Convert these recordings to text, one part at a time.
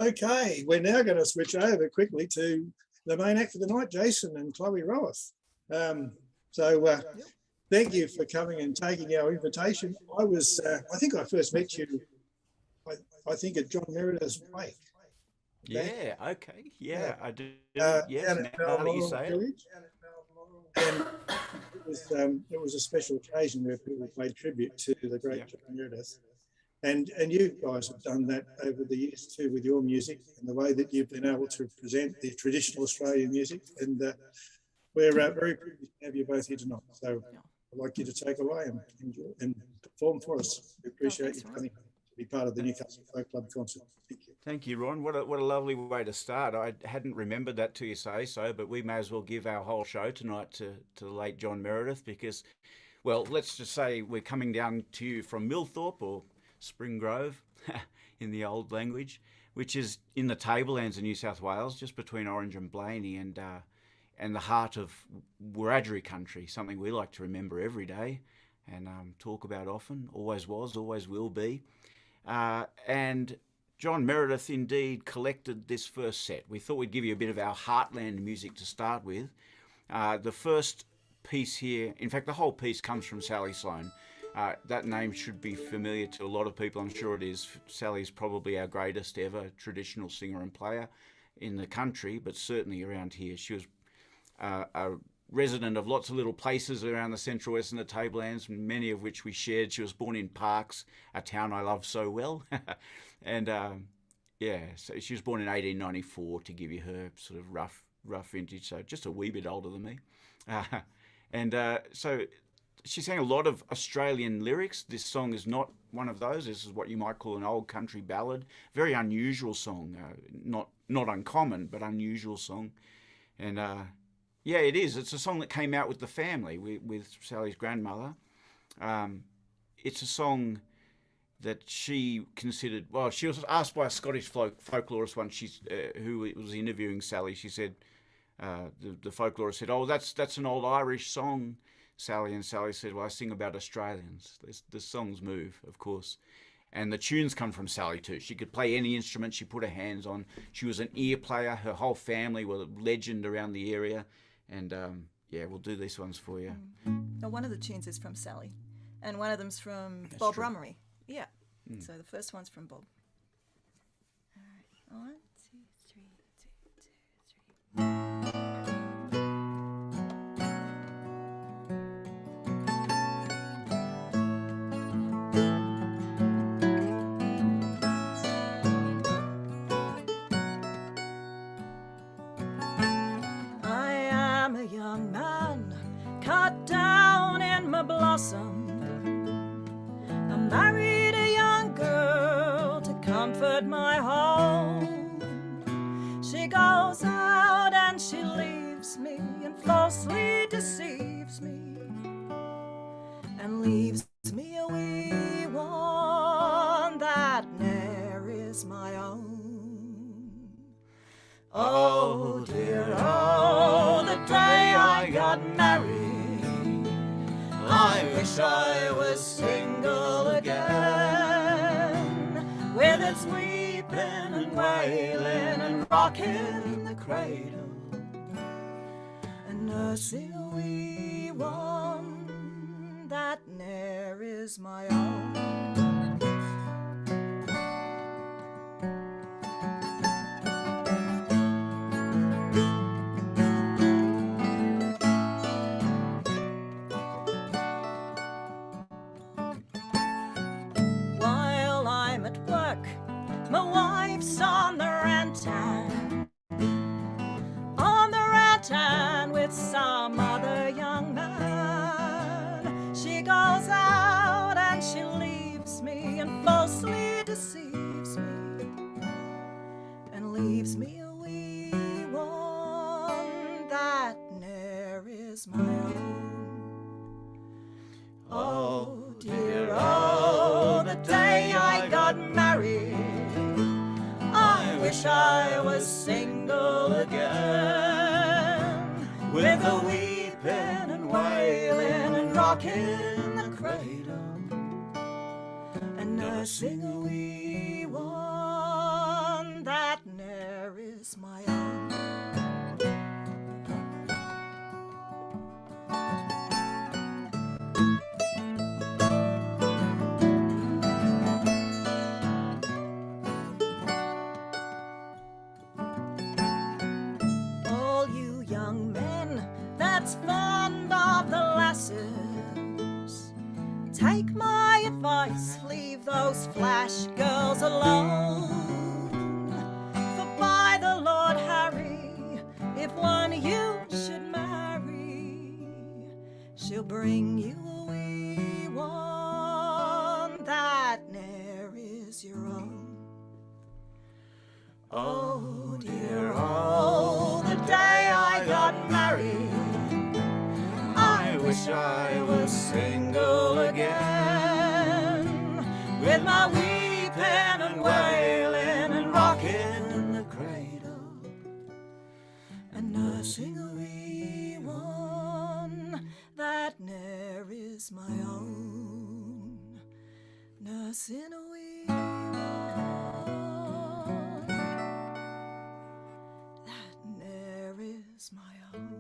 Okay, we're now going to switch over quickly to the main act for the night, Jason and Chloe Roweth. Thank you for coming and taking our invitation. I think I first met you, I think at John Meredith's wake. Yeah, okay. Yeah, I do. Yes, Down at now that you say it. And it was a special occasion where people paid tribute to the great John Meredith. And you guys have done that over the years too with your music and the way that you've been able to present the traditional Australian music. And we're very privileged to have you both here tonight. So I'd like you to take away and enjoy and perform for us. We appreciate you coming to be part of the Newcastle Folk Club concert. Thank you. Thank you, Ron. What a lovely way to start. I hadn't remembered that till you say so, but we may as well give our whole show tonight to the late John Meredith because, well, let's just say we're coming down to you from Millthorpe or Spring Grove in the old language, which is in the tablelands of New South Wales, just between Orange and Blaney, and the heart of Wiradjuri country, something we like to remember every day and talk about often, always was, always will be. And John Meredith indeed collected this first set. We thought we'd give you a bit of our heartland music to start with. The first piece here, in fact, the whole piece comes from Sally Sloan. That name should be familiar to a lot of people, I'm sure it is. Sally's probably our greatest ever traditional singer and player in the country, but certainly around here. She was a resident of lots of little places around the central west and the tablelands, many of which we shared. She was born in Parkes, a town I love so well. And so she was born in 1894, to give you her sort of rough vintage, so just a wee bit older than me. So she sang a lot of Australian lyrics. This song is not one of those. This is what you might call an old country ballad. Very unusual song, not uncommon, but unusual song. And it is. It's a song that came out with the family, with Sally's grandmother. It's a song that she considered. Well, she was asked by a Scottish folklorist once, who was interviewing Sally. She said, the folklorist said, "Oh, that's an old Irish song, Sally." And Sally said, "Well, I sing about Australians." The songs move, of course. And the tunes come from Sally too. She could play any instrument she put her hands on. She was an ear player. Her whole family were a legend around the area. And we'll do these ones for you. Now, one of the tunes is from Sally, and one of them's from Bob Rummery. Yeah. So the first one's from Bob. All right. 1, 2, 3, 2, 2, 3. Blossom. I married a young girl to comfort my home. She goes out and she leaves me and falsely deceives me and leaves me a wee one that ne'er is my own. Oh dear, oh, the day I got married, I wish I was single again, with its weeping and wailing and rocking the cradle and nursing a wee one that ne'er is my own. My wife's on the rantan, with some other young man. She goes out and she leaves me and falsely deceives me and leaves me a wee one that ne'er is my own. Oh dear, oh, the day I got married, I wish I was single again, with a weeping and wailing and rocking the cradle and nursing a wee one that those flash girls alone. For by the Lord Harry, if one you should marry, she'll bring you a wee one that ne'er is your own. Oh dear, oh, the day I got married, I wish I was single again, with my weeping and wailing and rocking in the cradle, and nursing a wee one that ne'er is my own, nursing a wee one that ne'er is my own.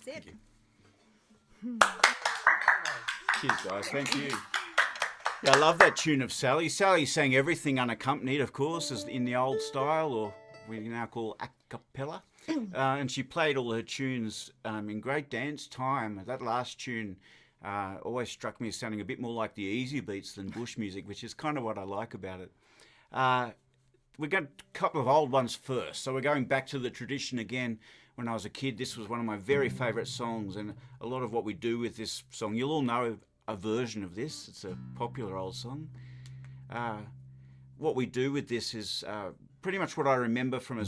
That's it. Cheers, guys. Thank you. Yeah, I love that tune of Sally. Sally sang everything unaccompanied, of course, as in the old style, or we now call a cappella. And she played all her tunes in great dance time. That last tune always struck me as sounding a bit more like the easy beats than bush music, which is kind of what I like about it. We've got a couple of old ones first. So we're going back to the tradition again. When I was a kid, this was one of my very favourite songs, and a lot of what we do with this song, you'll all know a version of this. It's a popular old song. What we do with this is pretty much what I remember from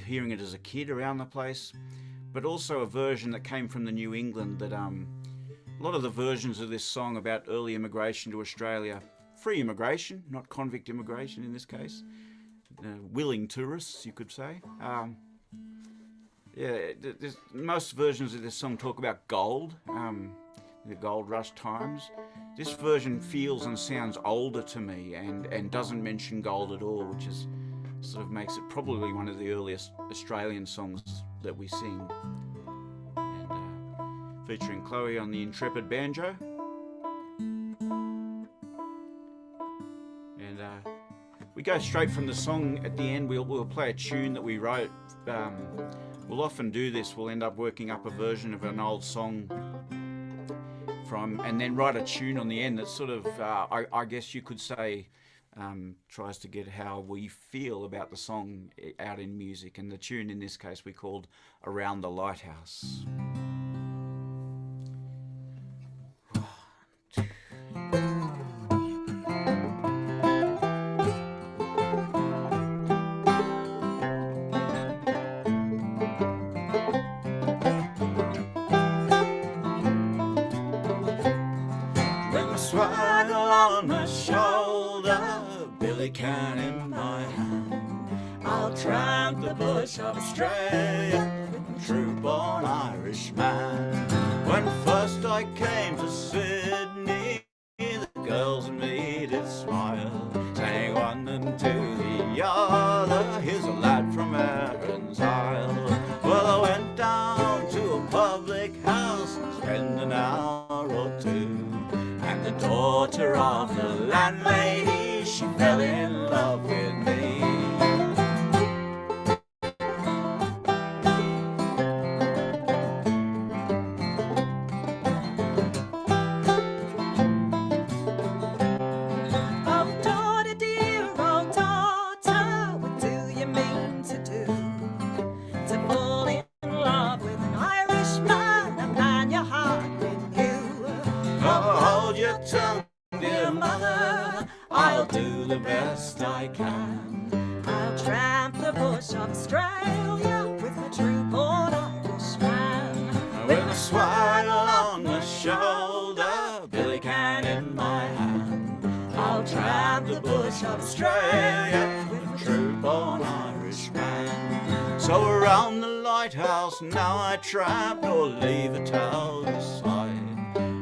hearing it as a kid around the place, but also a version that came from the New England that a lot of the versions of this song about early immigration to Australia, free immigration, not convict immigration in this case, willing tourists, you could say. Most versions of this song talk about gold, the gold rush times. This version feels and sounds older to me and doesn't mention gold at all, which is sort of makes it probably one of the earliest Australian songs that we sing. And featuring Chloe on the intrepid banjo. And And we go straight from the song. At the end, we'll play a tune that we wrote. We'll often do this. We'll end up working up a version of an old song and then write a tune on the end that sort of, I guess you could say, tries to get how we feel about the song out in music. And the tune in this case we called Around the Lighthouse. Swaggle on my shoulder, billy can in my hand, I'll tramp the bush of Australia with a true-born Irishman. When first I came to Sydney, the girls and me did smile, saying one and to the other, here's a lad from Erin's Isle. Well, I went down to a public house and spent an hour or two. The daughter of the landlady, she fell in love with me. Oh, daughter dear, oh daughter, what do you mean to do? To fall in love with an Irishman and plan your heart with you? Oh, hold your tongue, dear mother, I'll do the best I can. I'll tramp the bush of Australia with a true-born Irishman. With a swaggle on my shoulder, billy can in my hand, I'll tramp the bush of Australia with a true-born Irishman. So around the lighthouse now I tramp, nor leave a towel aside.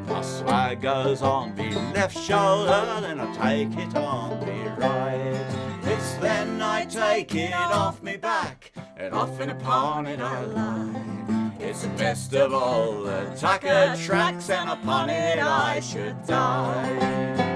My swag goes on me left shoulder, then I take it on me right. It's then I take it off me back, and often upon it I lie. It's the best of all the tucker tracks, and upon it I should die.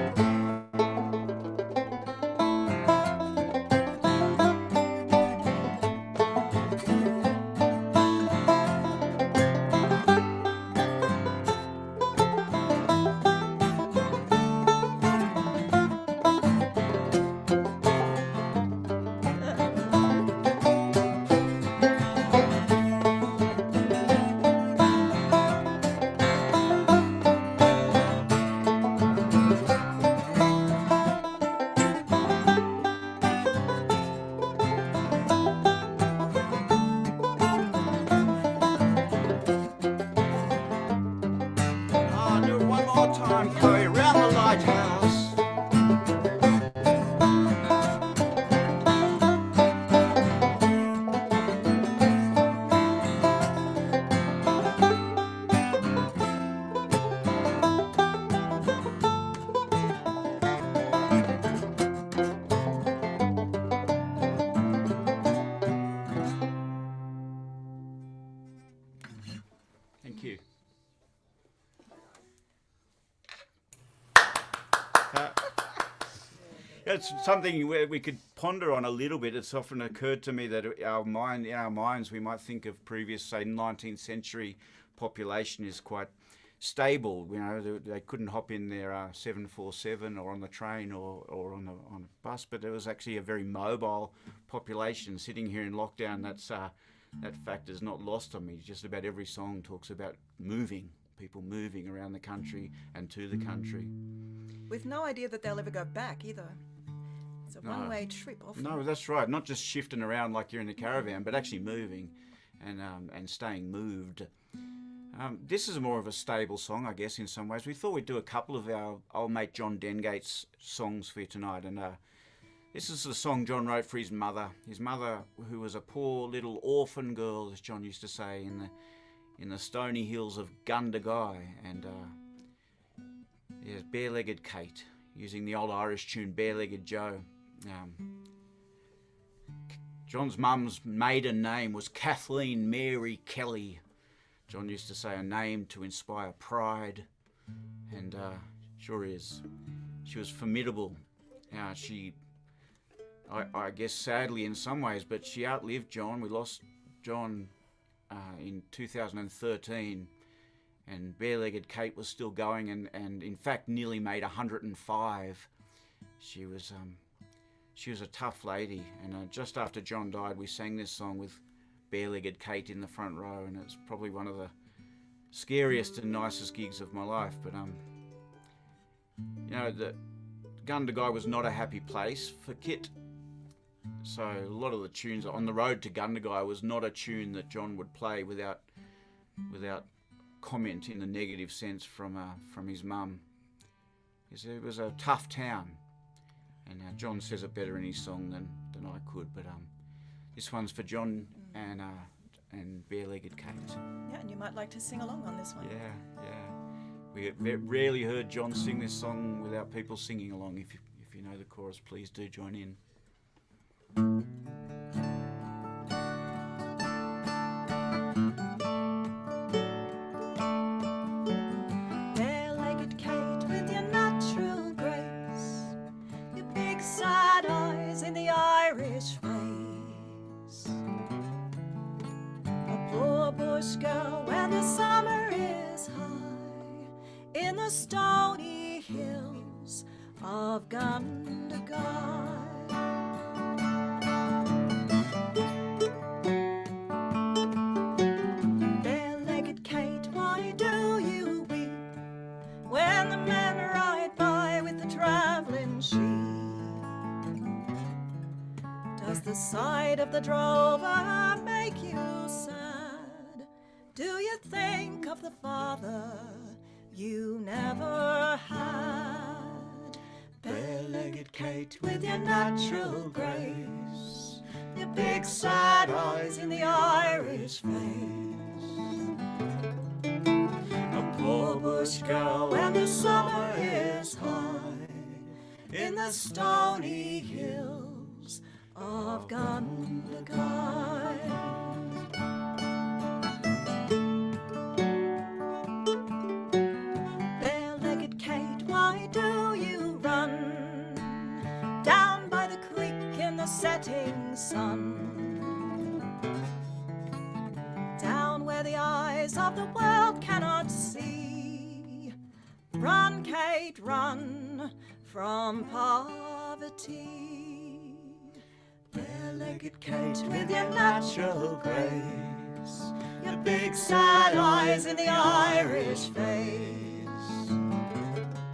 It's something where we could ponder on a little bit. It's often occurred to me that in our minds, we might think of previous, say, 19th century population is quite stable. You know, they couldn't hop in their 747 or on the train or on a bus, but there was actually a very mobile population sitting here in lockdown. That fact is not lost on me. Just about every song talks about moving, people moving around the country and to the country. With no idea that they'll ever go back either. It's a one-way trip often. No, that's right. Not just shifting around like you're in a caravan, but actually moving and staying moved. This is more of a stable song, I guess, in some ways. We thought we'd do a couple of our old mate John Dengate's songs for you tonight. And this is the song John wrote for his mother. His mother, who was a poor little orphan girl, as John used to say, in the stony hills of Gundagai. And yes, Bare-Legged Kate, using the old Irish tune Bare-Legged Joe. John's mum's maiden name was Kathleen Mary Kelly. John used to say a name to inspire pride, and sure is. She was formidable I guess sadly in some ways, but she outlived John. We lost John in 2013, and Bare-Legged Kate was still going, and in fact nearly made 105. She was a tough lady, and just after John died, we sang this song with Bare-Legged Kate in the front row, and it's probably one of the scariest and nicest gigs of my life. But the Gundagai was not a happy place for Kit. So a lot of the tunes on the road to Gundagai was not a tune that John would play without comment in the negative sense from his mum. It was a tough town, and John says it better in his song than I could. But this one's for John and Bare-Legged Kate. Yeah, and you might like to sing along on this one. Yeah. We rarely heard John sing this song without people singing along. If you know the chorus, please do join in. Bare-legged Kate with your natural grace, your big sad eyes in the Irish face, a poor bush girl when the summer is high in the stony hills of Gundagai. Bare-legged Kate, why do you weep when the men ride by with the travelling sheep? Does the sight of the drover make you sad? Do you think of the father you never had? Bare-legged Kate with your natural grace, your big sad eyes in the Irish face, a poor bush girl when the summer is high in the stony hills of Gundagai. Bare-legged Kate, why do you run down by the creek in the setting sun, down where the eyes of the world cannot see? Run, Kate, run from poverty. Bare-legged Kate with your natural grace, your big sad eyes in the Irish face,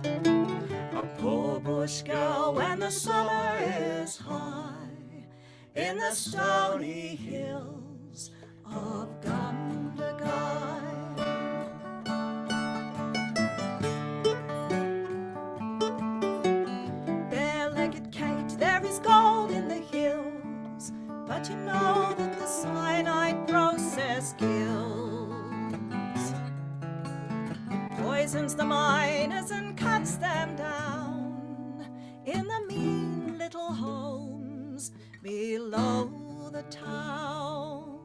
a poor bush girl when the summer is high in the stony hills of Gundagai. Bare-legged Kate, there is gold in the hills, but you know that the cyanide process kills. It poisons the miners and cuts them down in the mean little homes below the town.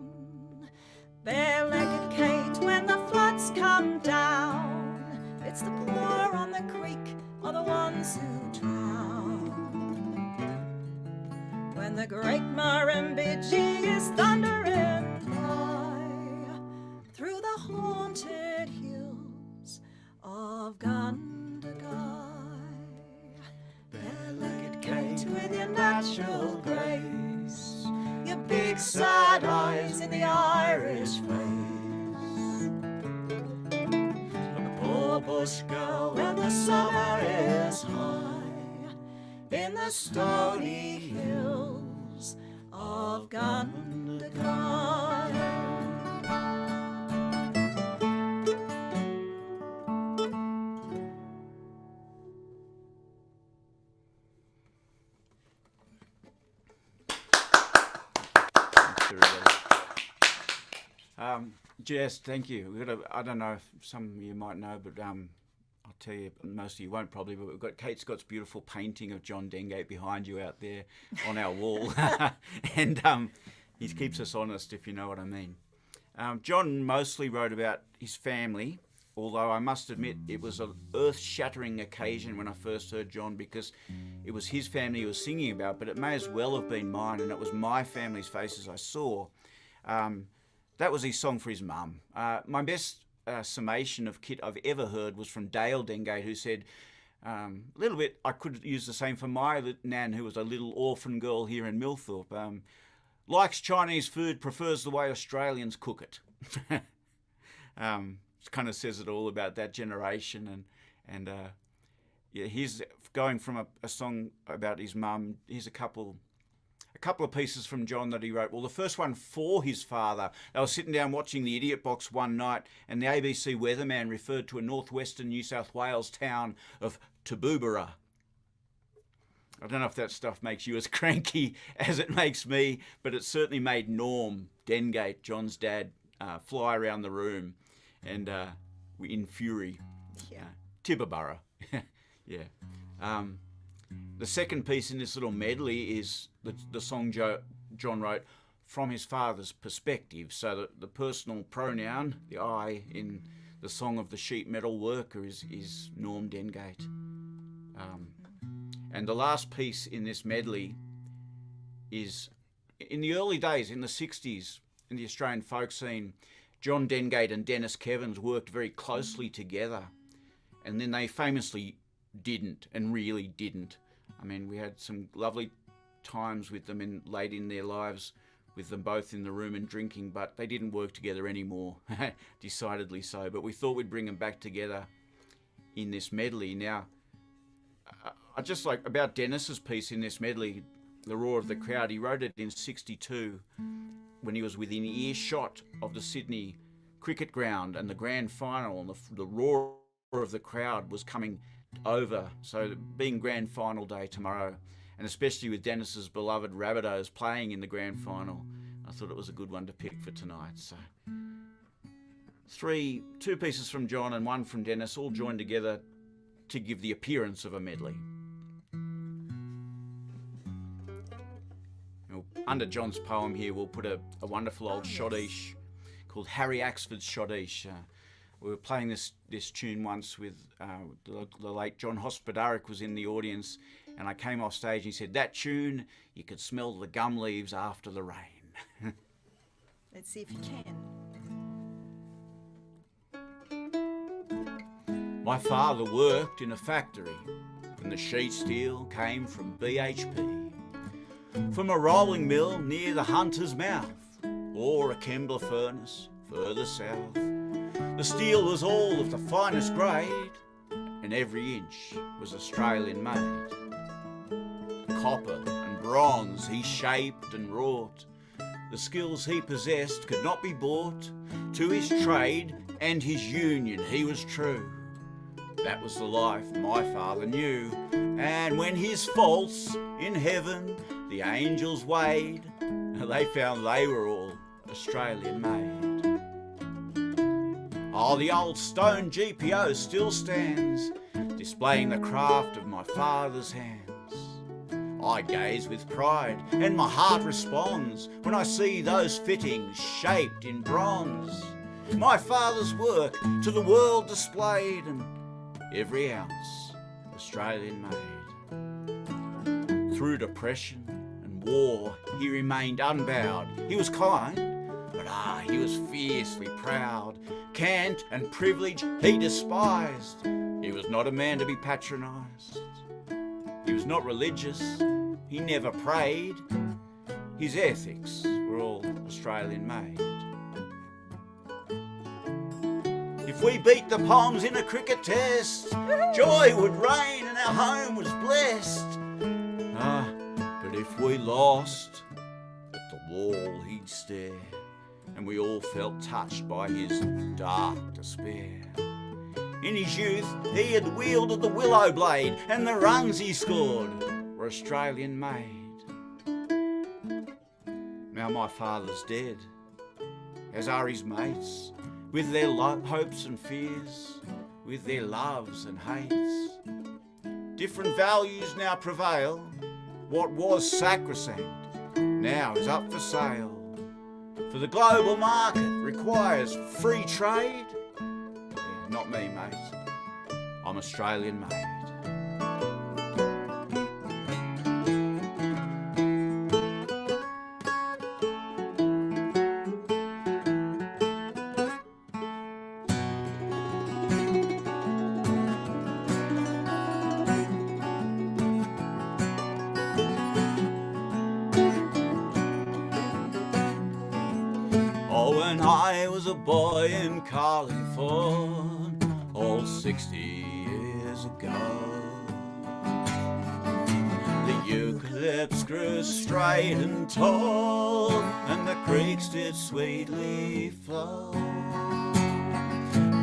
Bare-legged Kate, when the floods come down, it's the poor on the creek are the ones who drown. When the great Murrumbidgee is thundering by through the haunted hills of Gundagai. Bare-legged Kate with your natural grace, your big sad eyes in the Irish face, a poor bush girl when the summer is high in the stony hills of Gundagai. Jess, thank you. I don't know if some of you might know, but I'll tell you, most of you won't probably, but we've got Kate Scott's beautiful painting of John Dengate behind you out there on our wall. And he keeps us honest, if you know what I mean. John mostly wrote about his family, although I must admit it was an earth-shattering occasion when I first heard John, because it was his family he was singing about, but it may as well have been mine, and it was my family's faces I saw. That was his song for his mum. My best summation of Kit I've ever heard was from Dale Dengate, who said, a little bit, I could use the same for my nan, who was a little orphan girl here in Millthorpe. Likes Chinese food, prefers the way Australians cook it. It kind of says it all about that generation. And yeah, he's going from a song about his mum. Here's a couple of pieces from John that he wrote. Well, the first one for his father. They were sitting down watching the Idiot Box one night, and the ABC weatherman referred to a northwestern New South Wales town of Taboobara. I don't know if that stuff makes you as cranky as it makes me, but it certainly made Norm Dengate, John's dad, fly around the room and in fury. Yeah. Tibbabara. Yeah. The second piece in this little medley is the song John wrote from his father's perspective. So that the personal pronoun, the I, in the song of the sheet metal worker is Norm Dengate. And the last piece in this medley is, in the early days, in the 60s, in the Australian folk scene, John Dengate and Dennis Kevins worked very closely together. And then they famously didn't, and really didn't. I mean, we had some lovely times with them late in their lives, with them both in the room and drinking, but they didn't work together anymore, decidedly so. But we thought we'd bring them back together in this medley. Now, I just like about Dennis's piece in this medley, The Roar of the Crowd. He wrote it in '62 when he was within earshot of the Sydney cricket ground and the grand final, and the roar of the crowd was coming over. So being grand final day tomorrow, and especially with Dennis's beloved Rabbitohs playing in the grand final, I thought it was a good one to pick for tonight. So two pieces from John and one from Dennis, all joined together to give the appearance of a medley. Under John's poem here, we'll put a wonderful old Schottische called Harry Axford's Schottische. We were playing this tune once with the late John Hospodaric was in the audience, and I came off stage and he said, that tune, you could smell the gum leaves after the rain. Let's see if you can. My father worked in a factory, and the sheet steel came from BHP. From a rolling mill near the Hunter's Mouth, or a Kembla furnace further south. The steel was all of the finest grade, and every inch was Australian made. Copper and bronze he shaped and wrought. The skills he possessed could not be bought. To his trade and his union he was true. That was the life my father knew. And when his faults in heaven the angels weighed, they found they were all Australian made. Oh, the old stone GPO still stands, displaying the craft of my father's hands. I gaze with pride, and my heart responds when I see those fittings shaped in bronze. My father's work to the world displayed, and every ounce Australian made. Through depression and war, he remained unbowed. He was kind, but he was fiercely proud. Cant and privilege he despised. He was not a man to be patronised. He was not religious. He never prayed. His ethics were all Australian made. If we beat the Palms in a cricket test, joy would reign and our home was blessed. But if we lost, at the wall he'd stare, and we all felt touched by his dark despair. In his youth he had wielded the willow blade, and the runs he scored were Australian made. Now my father's dead, as are his mates, with their hopes and fears, with their loves and hates. Different values now prevail. What was sacrosanct now is up for sale. For the global market requires free trade. not me, mate. I'm Australian made. When I was a boy in Carlingford, all 60 years ago, the eucalypts grew straight and tall, and the creeks did sweetly flow.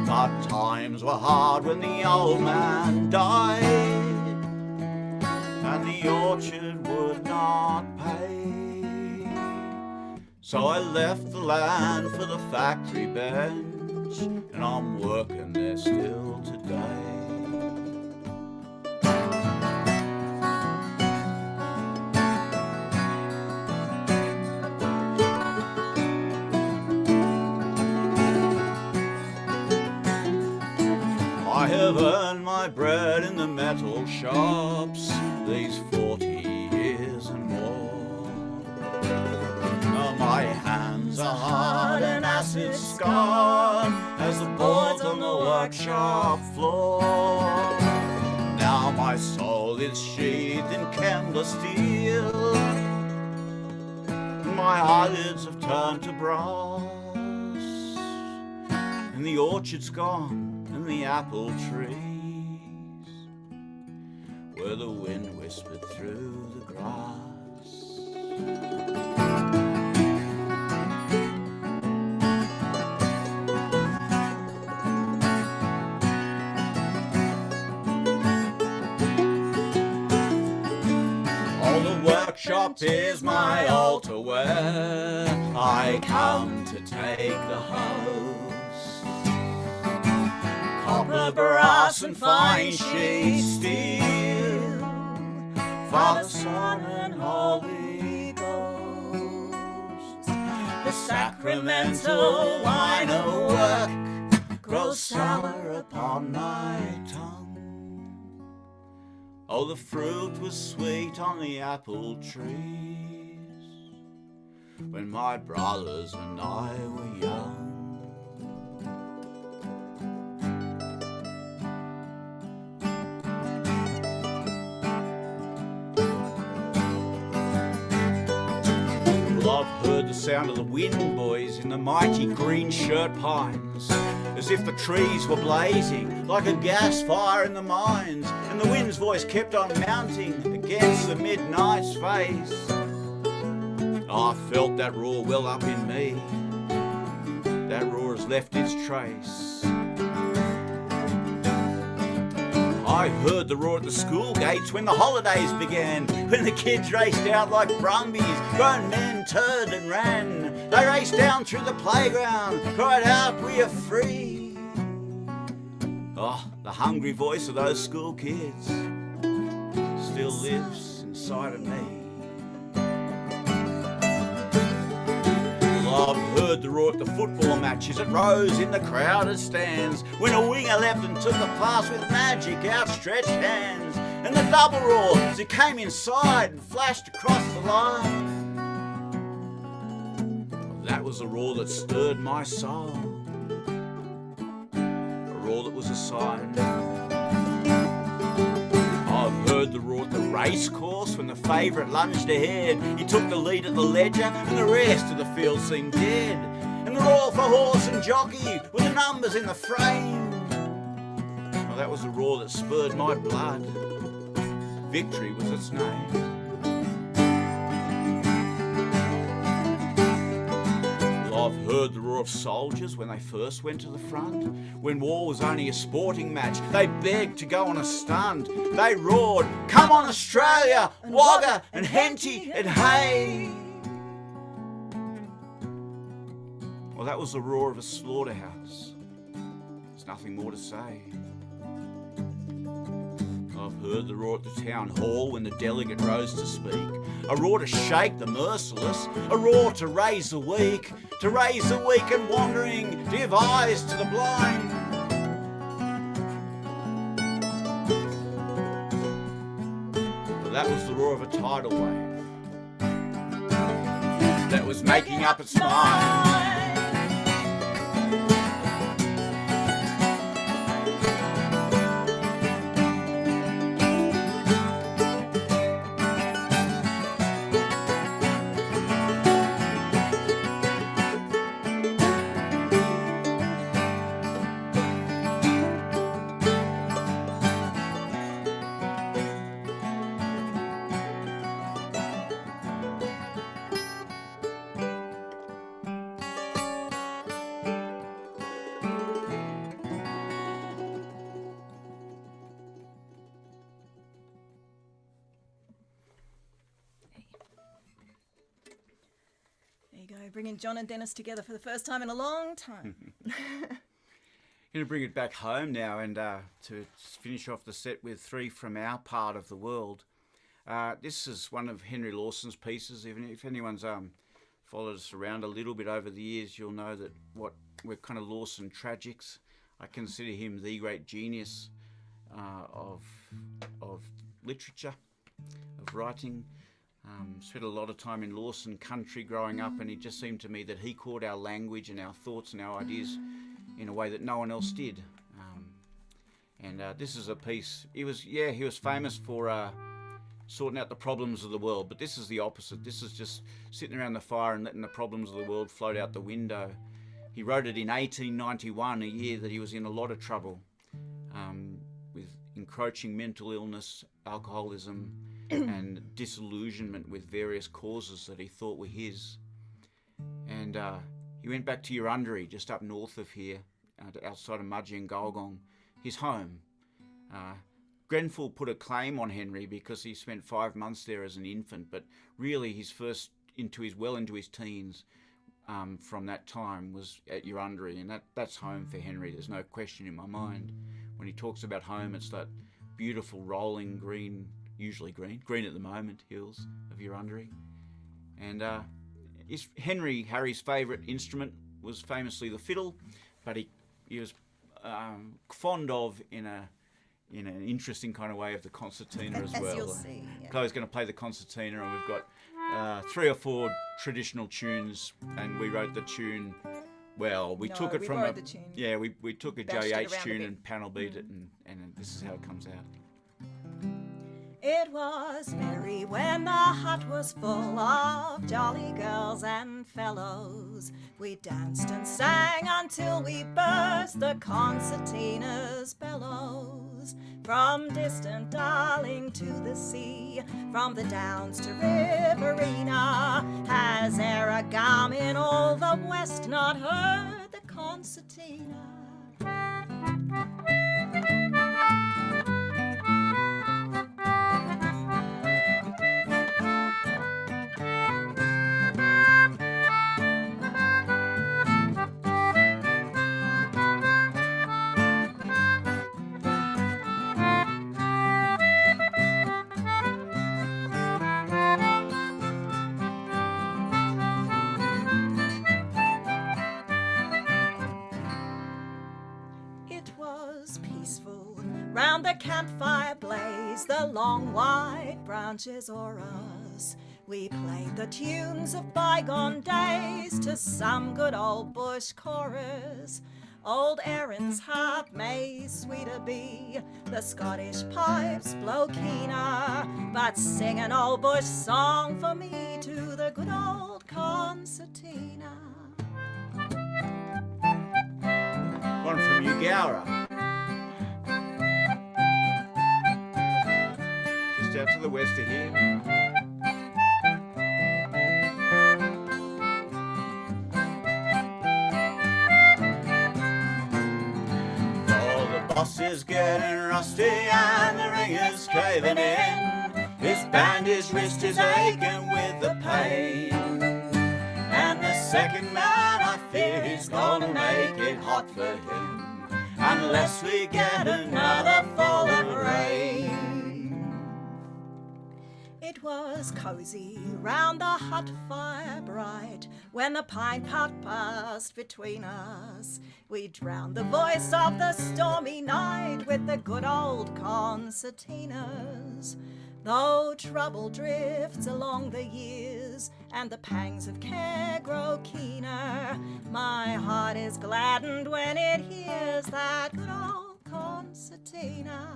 But times were hard when the old man died, and the orchard would not pay. So I left the land for the factory bench, and I'm working there still today. I have earned my bread in the metal shops these 40 years and more. My hands are hard and acid scarred as the boards on the workshop floor. Now my soul is sheathed in Kembla steel, and my eyelids have turned to brass, and the orchard's gone and the apple trees, where the wind whispered through the grass. Workshop is my altar where I come to take the host. Copper, brass and fine sheet steel for the Son and Holy Ghost. The sacramental wine of work grows sour upon my tongue. Oh, the fruit was sweet on the apple trees when my brothers and I were young. Well, I've heard the sound of the wind, boys, in the mighty green shirt pines, as if the trees were blazing like a gas fire in the mines, and the wind's voice kept on mounting against the midnight's face. Oh, I felt that roar well up in me. That roar has left its trace. I heard the roar at the school gates when the holidays began, when the kids raced out like brumbies, grown men turned and ran. They raced down through the playground, cried out, "We are free." Oh, the hungry voice of those school kids still lives inside of me. Well, I've heard the roar at the football matches. It rose in the crowded stands when a winger leapt and took a pass with magic outstretched hands, and the double roar as he came inside and flashed across the line. Well, that was a roar that stirred my soul, a roar that was a sign. I've heard the roar at the race course when the favourite lunged ahead. He took the lead at the ledger and the rest of the field seemed dead. And the roar for horse and jockey with the numbers in the frame. Well, that was the roar that spurred my blood. Victory was its name. I've heard the roar of soldiers when they first went to the front. When war was only a sporting match, they begged to go on a stunt. They roared, "Come on Australia, Wagga and Henty and hey!" Well, that was the roar of a slaughterhouse. There's nothing more to say. I've heard the roar at the town hall when the delegate rose to speak. A roar to shake the merciless, a roar to raise the weak and wandering, to give eyes to the blind. that was the roar of a tidal wave that was making up its mind. Bringing John and Dennis together for the first time in a long time. Going to bring it back home now and to finish off the set with three from our part of the world. This is one of Henry Lawson's pieces. Even if anyone's followed us around a little bit over the years, you'll know that we're kind of Lawson tragics. I consider him the great genius of literature, of writing. Spent a lot of time in Lawson country growing up, and it just seemed to me that he caught our language and our thoughts and our ideas in a way that no one else did. This is a piece. He was famous for sorting out the problems of the world, but this is the opposite. This is just sitting around the fire and letting the problems of the world float out the window. He wrote it in 1891, a year that he was in a lot of trouble with encroaching mental illness, alcoholism, and disillusionment with various causes that he thought were his. And he went back to Urundari, just up north of here, outside of Mudgee and Gulgong, his home. Grenfell put a claim on Henry because he spent 5 months there as an infant, but really his first into his teens from that time was at Urundari, and that's home for Henry. There's no question in my mind. When he talks about home, it's that beautiful rolling green, usually green at the moment, hills of Urundari. And Harry's favourite instrument was famously the fiddle, but he was fond of in an interesting kind of way of the concertina as well. As you'll see. Yeah. Chloe's going to play the concertina, and we've got 3 or 4 traditional tunes, and we wrote the tune. Well, we took it from wrote the tune. Yeah, we took a Bashed it JH around a tune bit. and panel beat it, and this is how it comes out. It was merry when the hut was full of jolly girls and fellows. We danced and sang until we burst the concertina's bellows. From distant Darling to the sea, from the downs to Riverina, has e'er a gum in all the west not heard the concertina? Round the campfire blaze the long white branches o'er us. We played the tunes of bygone days to some good old bush chorus. Old Erin's harp may sweeter be, the Scottish pipes blow keener, but sing an old bush song for me to the good old concertina. One from Ugowra. Just out to the west of here. Boss is getting rusty and the ring is caving in. His bandaged wrist is aching with the pain. And the second man, I fear he's gonna make it hot for him, unless we get another fall of rain. It was cosy round the hut fire bright when the pine pot passed between us. We drowned the voice of the stormy night with the good old concertinas. Though trouble drifts along the years and the pangs of care grow keener, my heart is gladdened when it hears that good old concertina.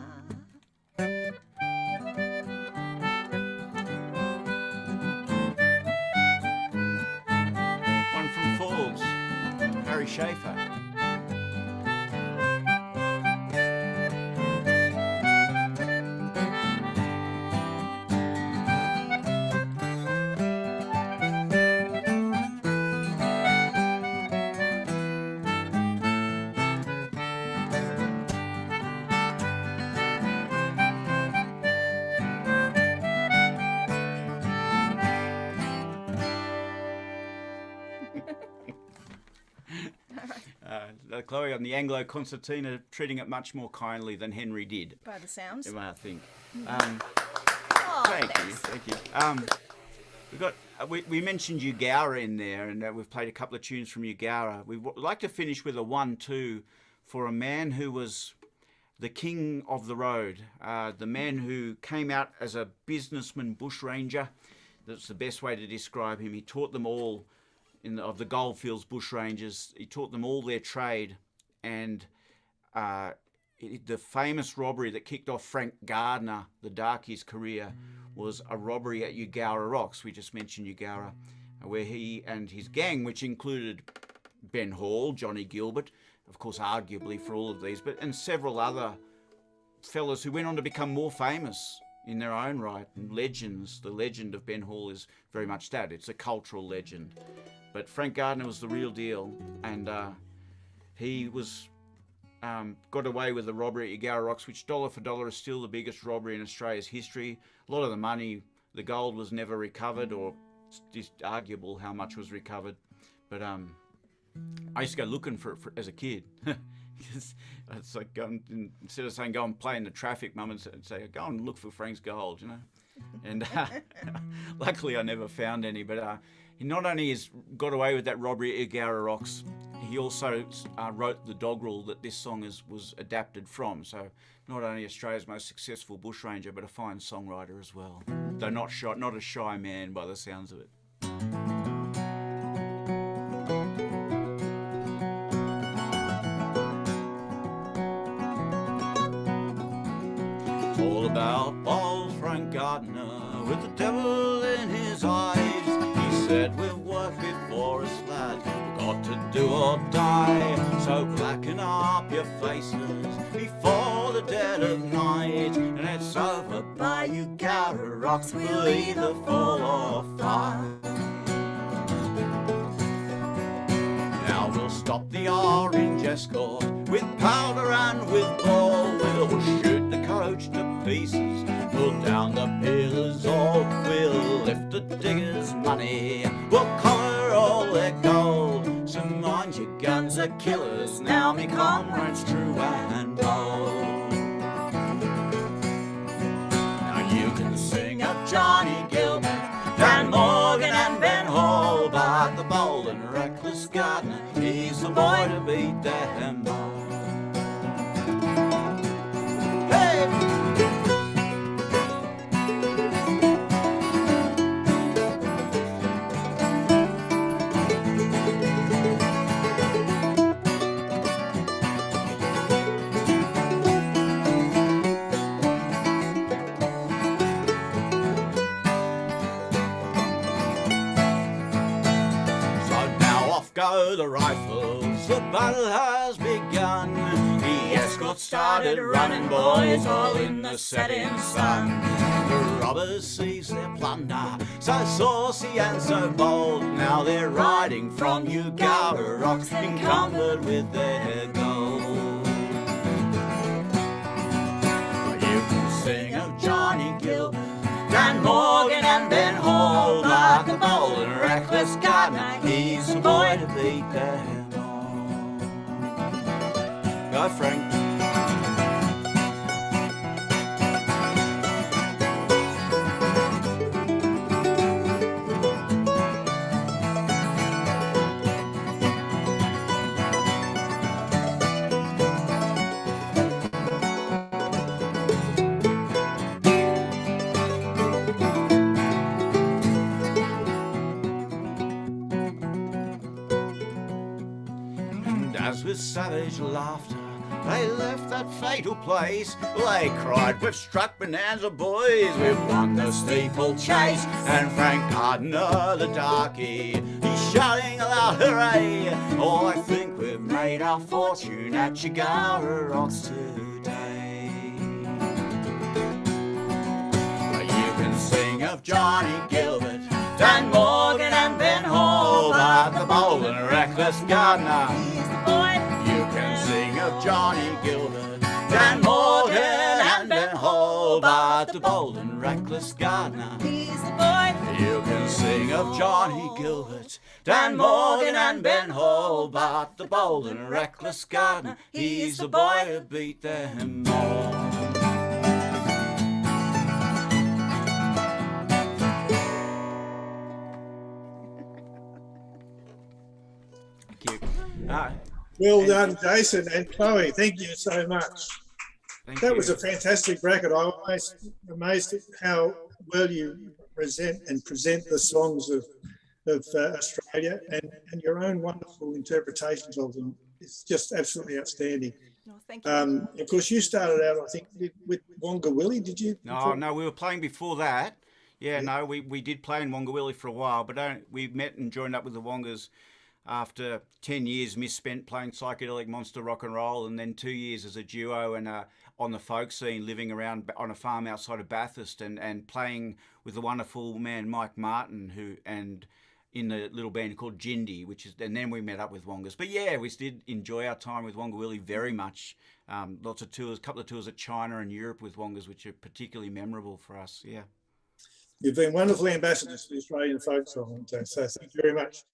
One from Falls, Harry Schaefer. Chloe on the Anglo Concertina treating it much more kindly than Henry did. By the sounds. I think. Oh, Thank you. We mentioned Ugara in there, and we've played a couple of tunes from Ugara. We'd like to finish with a 1-2 for a man who was the king of the road, the man who came out as a businessman bushranger. That's the best way to describe him. He taught them all of the Goldfields bushrangers. He taught them all their trade, and the famous robbery that kicked off Frank Gardiner, the Darkie's career, was a robbery at Ugara Rocks. We just mentioned Ugara, where he and his gang, which included Ben Hall, Johnny Gilbert, of course, arguably for all of these, and several other fellas who went on to become more famous in their own right, and legends. The legend of Ben Hall is very much that. It's a cultural legend. But Frank Gardiner was the real deal, and he was got away with the robbery at Ugara Rocks, which dollar for dollar is still the biggest robbery in Australia's history. A lot of the money, the gold, was never recovered, or it's just arguable how much was recovered. But I used to go looking for it as a kid. It's like instead of saying go and play in the traffic, Mum would say go and look for Frank's gold, you know. And luckily I never found any. But he not only has got away with that robbery at Ugara Rocks, he also wrote the doggerel that this song was adapted from. So not only Australia's most successful bushranger, but a fine songwriter as well. Though not a shy man by the sounds of it. It's all about old Frank Gardiner with the devil in his eyes. He said, we've worked before us, lads, we've got to do or die. So blacken up your faces before the dead of night, and it's over by Ugara Rocks, we'll either fall or fight. Now we'll stop the orange escort with powder and with ball. We'll shoot the coach to pieces, pull down the pillars, or we'll lift the diggers' money. We'll cover all their gold. So mind your guns are killers. Now me comrades true and bold. Now you can sing of Johnny Gilbert, Dan Morgan and Ben Hall, but the bold and reckless Gardiner, he's the boy to beat them all. Go the rifles, the battle has begun. The escort started running, boys, all in the setting sun. The robbers seized their plunder, so saucy and so bold. Now they're riding from Ugara Rocks, encumbered with their gold. You can sing of Johnny Gilbert, Dan Morgan and Ben Hall, but the bold and reckless Gardiner, he's the boy to beat them all. Go Frank. as with savage laughter they left that fatal place, they cried, "We've struck Bonanza, boys, we've won the steeplechase." And Frank Gardiner, the darkie, he's shouting aloud, "Hooray! Oh, I think we've made our fortune at Chigara Rocks today." You can sing of Johnny Gilbert, Dan Morgan and Ben Hall, but the bold and reckless Gardiner, He's the boy. you can sing of Johnny Gilbert, Dan Morgan and Ben Hall, but the bold and reckless Gardiner, He's the boy. you can sing of Johnny Gilbert, Dan Morgan and Ben Hall, but the bold and reckless Gardiner, he's the boy who beat them all. Thank you. Well done, Jason and Chloe. Thank you so much. Thank That you. was a fantastic bracket. I was amazed at how well you present the songs of Australia and your own wonderful interpretations of them. It's just absolutely outstanding. No, thank you. Of course, you started out, I think, with Wonga Willie, did you? No, we were playing before that. Yeah, no, we did play in Wonga Willie for a while, but we met and joined up with the Wongas after 10 years misspent playing psychedelic monster rock and roll, and then 2 years as a duo and on the folk scene, living around on a farm outside of Bathurst and playing with the wonderful man Mike Martin, and in the little band called Jindy, and then we met up with Wongas. But yeah, we did enjoy our time with Wonga Willie very much. Lots of tours, a couple of tours at China and Europe with Wongas, which are particularly memorable for us. Yeah. You've been wonderful ambassadors for the Australian folk song, so thank you very much.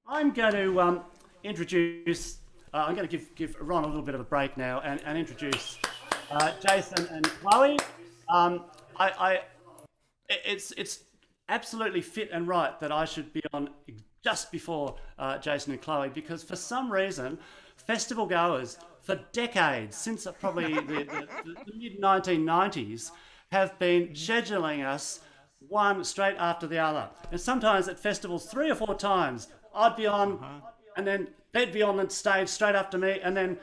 I'm going to introduce, I'm going to give Ron a little bit of a break now and introduce Jason and Chloe. It's absolutely fit and right that I should be on just before Jason and Chloe, because for some reason, festival goers for decades, since probably the mid-1990s, have been scheduling us one straight after the other. And sometimes at festivals 3 or 4 times, I'd be on, and then they'd be on the stage straight after me, and then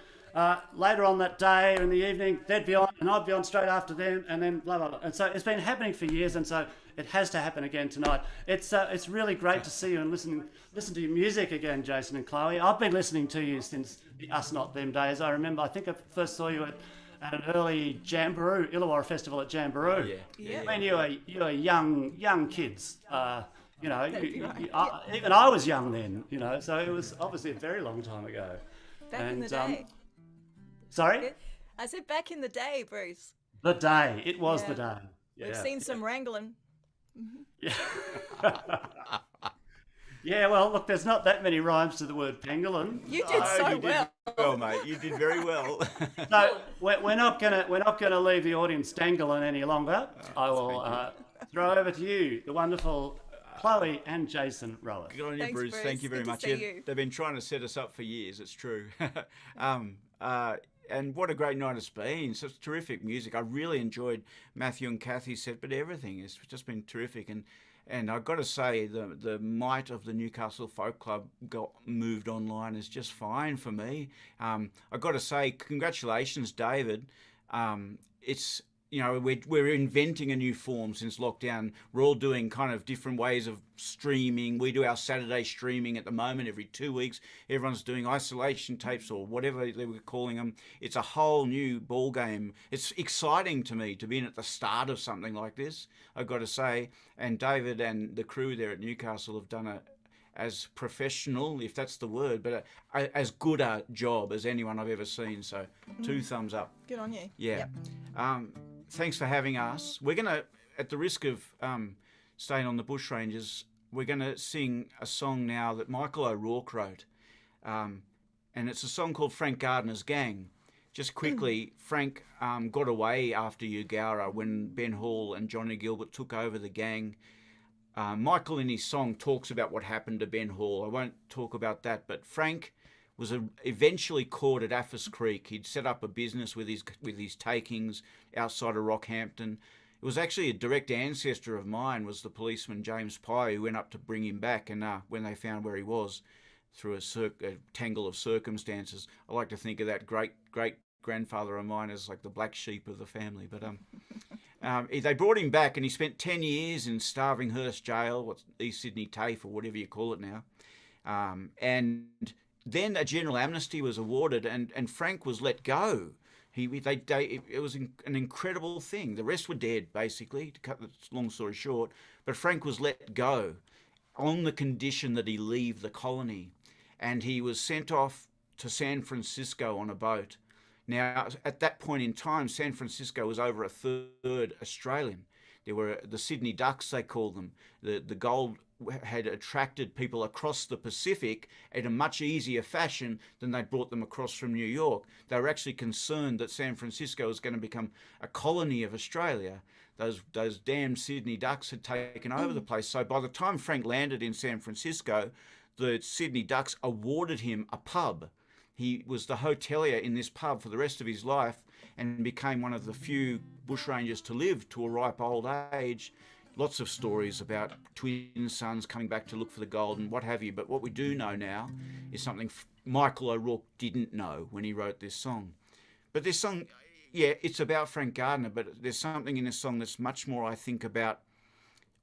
later on that day or in the evening, they'd be on, and I'd be on straight after them, and then blah, blah, blah. And so it's been happening for years, and so it has to happen again tonight. It's really great to see you and listen to your music again, Jason and Chloe. I've been listening to you since the Us Not Them days. I remember, I think I first saw you at an early Jamboree, Illawarra Festival at Jamboree. Yeah. When you were young kids. You know, even I was young then, you know, so it was obviously a very long time ago. Back in the day. Sorry? I said back in the day, Bruce. The day. It was the day. Yeah. We've seen some wrangling. Yeah. Yeah, well, look, there's not that many rhymes to the word pangolin. You did so well. Well, mate, you did very well. So we're not gonna leave the audience dangling any longer. I will throw over to you, the wonderful Chloe and Jason Roweth. Good on you, Thanks, Bruce. Bruce. Thank you very Good to much. see you. They've been trying to set us up for years, it's true. And what a great night it's been. Such terrific music. I really enjoyed Matthew and Kathy's set, but everything has just been terrific. And I've got to say, the might of the Newcastle Folk Club moved online is just fine for me. I've got to say, congratulations, David. It's, you know, we're inventing a new form since lockdown. We're all doing kind of different ways of streaming. We do our Saturday streaming at the moment every 2 weeks. Everyone's doing isolation tapes or whatever they were calling them. It's a whole new ball game. It's exciting to me to be in at the start of something like this, I've got to say. And David and the crew there at Newcastle have done as professional, if that's the word, but as good a job as anyone I've ever seen. So 2 thumbs up. Good on you. Yeah. Yep. Thanks for having us. We're going to, at the risk of staying on the Bushrangers, we're going to sing a song now that Michael O'Rourke wrote. And it's a song called Frank Gardiner's Gang. Just quickly, Frank got away after Eugowra when Ben Hall and Johnny Gilbert took over the gang. Michael in his song talks about what happened to Ben Hall. I won't talk about that, but Frank was eventually caught at Affis Creek. He'd set up a business with his takings outside of Rockhampton. It was actually a direct ancestor of mine, was the policeman James Pye, who went up to bring him back, and when they found where he was, through a tangle of circumstances, I like to think of that great-grandfather of mine as like the black sheep of the family. But they brought him back, and he spent 10 years in Starvinghurst Jail, what's East Sydney TAFE, or whatever you call it now. And then a general amnesty was awarded, and Frank was let go. It was an incredible thing. The rest were dead, basically, to cut the long story short. But Frank was let go on the condition that he leave the colony. And he was sent off to San Francisco on a boat. Now, at that point in time, San Francisco was over a third Australian. There were the Sydney Ducks, they called them. The gold had attracted people across the Pacific in a much easier fashion than they brought them across from New York. They were actually concerned that San Francisco was going to become a colony of Australia. Those damn Sydney Ducks had taken over the place. So by the time Frank landed in San Francisco, the Sydney Ducks awarded him a pub. He was the hotelier in this pub for the rest of his life and became one of the few bushrangers to live to a ripe old age. Lots of stories about twin sons coming back to look for the gold and what have you. But what we do know now is something Michael O'Rourke didn't know when he wrote this song. But this song, yeah, it's about Frank Gardiner, but there's something in this song that's much more, I think, about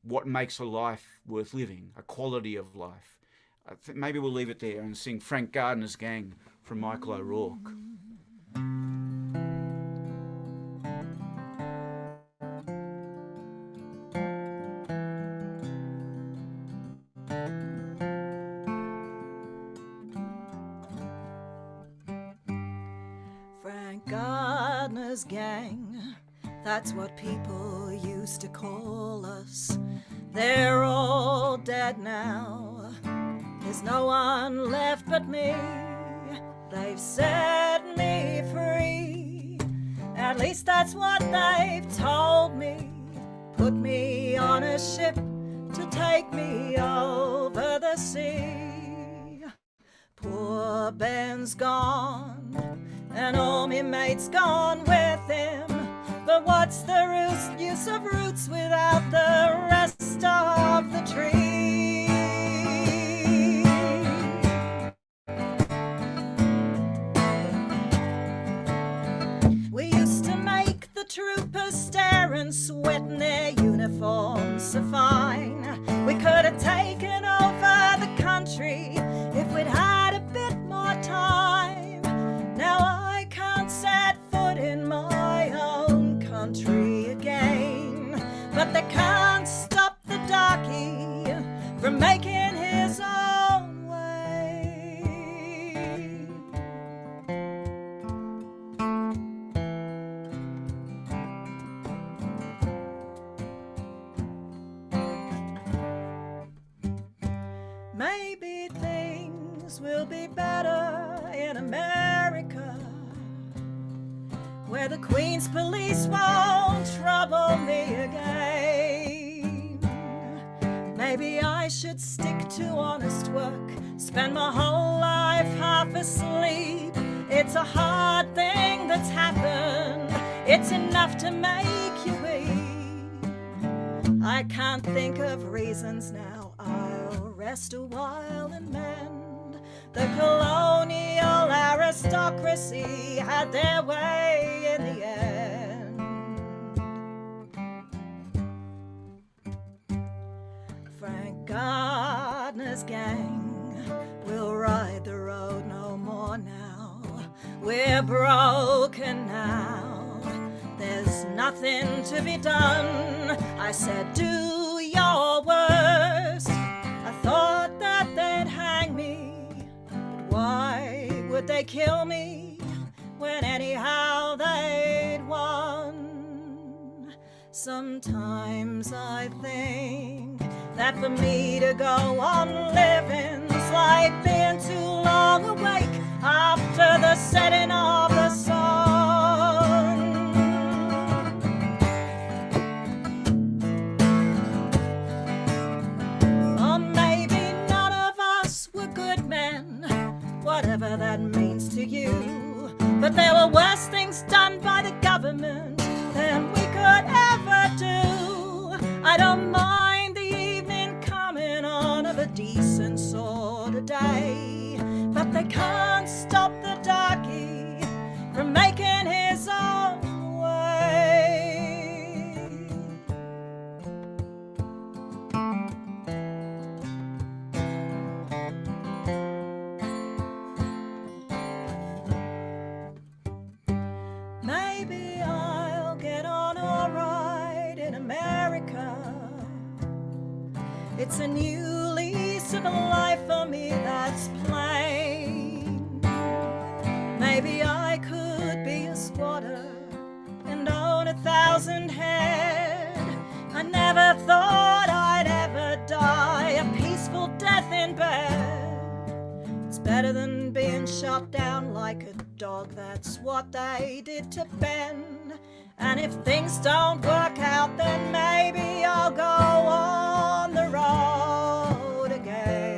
what makes a life worth living, a quality of life. I think maybe we'll leave it there and sing Frank Gardiner's Gang from Michael O'Rourke. Frank Gardiner's gang, that's what people used to call us. They're all dead now. There's no one left but me. They've set me free. At least that's what they've told me. Put me on a ship to take me over the sea. Poor Ben's gone, and all me mates gone with him. But what's the use of roots without the rest of the tree? We used to make the troopers stare and sweat in their uniforms so fine. We could have taken over the country if we'd had a bit more time. Now I can't set foot in my own country again, but they can't stop the darky from making his own way. Maybe things will be better in America, where the Queen's police won't trouble me again. Maybe I should stick to honest work, spend my whole life half asleep. It's a hard thing that's happened, it's enough to make you weep. I can't think of reasons now, I'll rest a while and mend. The colonial aristocracy had their way in the end. Frank Gardiner's gang will ride the road no more now. We're broken now, there's nothing to be done. I said, do your worst. I thought that they'd hang me. Why would they kill me when anyhow they'd won? Sometimes I think that for me to go on living's like being too long awake after the setting of the sun. Or maybe none of us were good men, whatever that means to you. But there were worse things done by the government than we could ever do. I don't mind the evening coming on of a decent sort of day, but they can't stop the darkie from making his own way. Maybe I'll get on all right in America. It's a new lease of a life for me that's plain. Maybe I could be a squatter and own 1,000 head. I never thought I'd ever die a peaceful death in bed. It's better than being shot down like a dog, that's what they did to Ben. And if things don't work out, then maybe I'll go on the road again.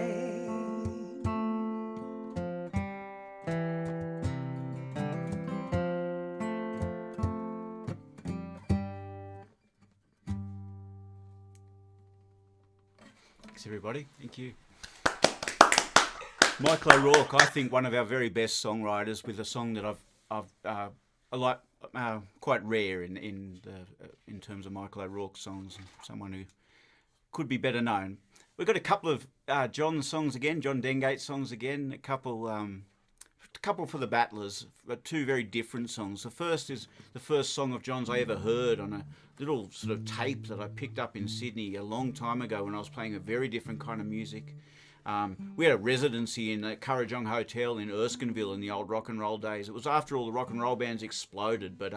Thanks, everybody. Thank you. Michael O'Rourke, I think one of our very best songwriters, with a song that I like, quite rare in terms of Michael O'Rourke's songs. Someone who could be better known. We've got a couple of John songs again, John Dengate songs again. A couple for the Battlers, but two very different songs. The first is the first song of John's I ever heard on a little sort of tape that I picked up in Sydney a long time ago when I was playing a very different kind of music. We had a residency in the Currajong Hotel in Erskineville in the old rock and roll days. It was after all the rock and roll bands exploded, but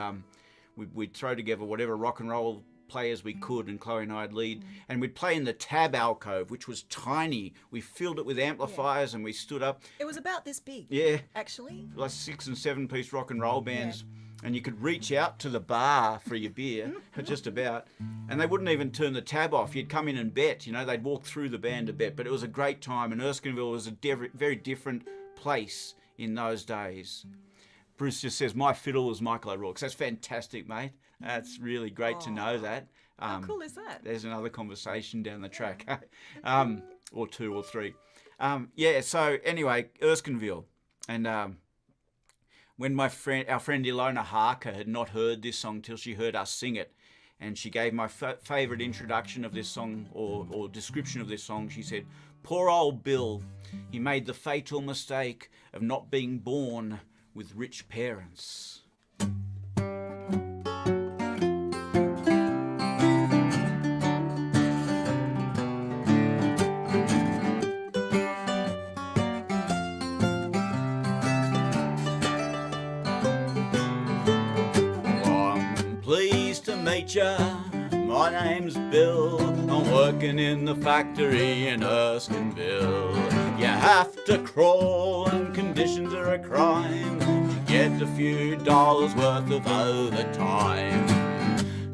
we'd throw together whatever rock and roll players we could, and Chloe and I'd lead, and we'd play in the tab alcove, which was tiny. We filled it with amplifiers, and we stood up. It was about this big. Yeah. Actually. Like 6 and 7 piece rock and roll bands. Yeah. And you could reach out to the bar for your beer, just about, and they wouldn't even turn the tab off. You'd come in and bet, you know, they'd walk through the band to bet. But it was a great time, and Erskineville was a very different place in those days. Bruce just says, my fiddle was Michael O'Rourke's. That's fantastic, mate. That's really great to know that. How cool is that? There's another conversation down the track, or two or three. So anyway, Erskineville, and when our friend Ilona Harker had not heard this song till she heard us sing it, and she gave my favourite introduction of this song, or description of this song, she said, poor old Bill, he made the fatal mistake of not being born with rich parents. My name's Bill, I'm working in the factory in Erskineville. You have to crawl and conditions are a crime to get a few dollars worth of overtime.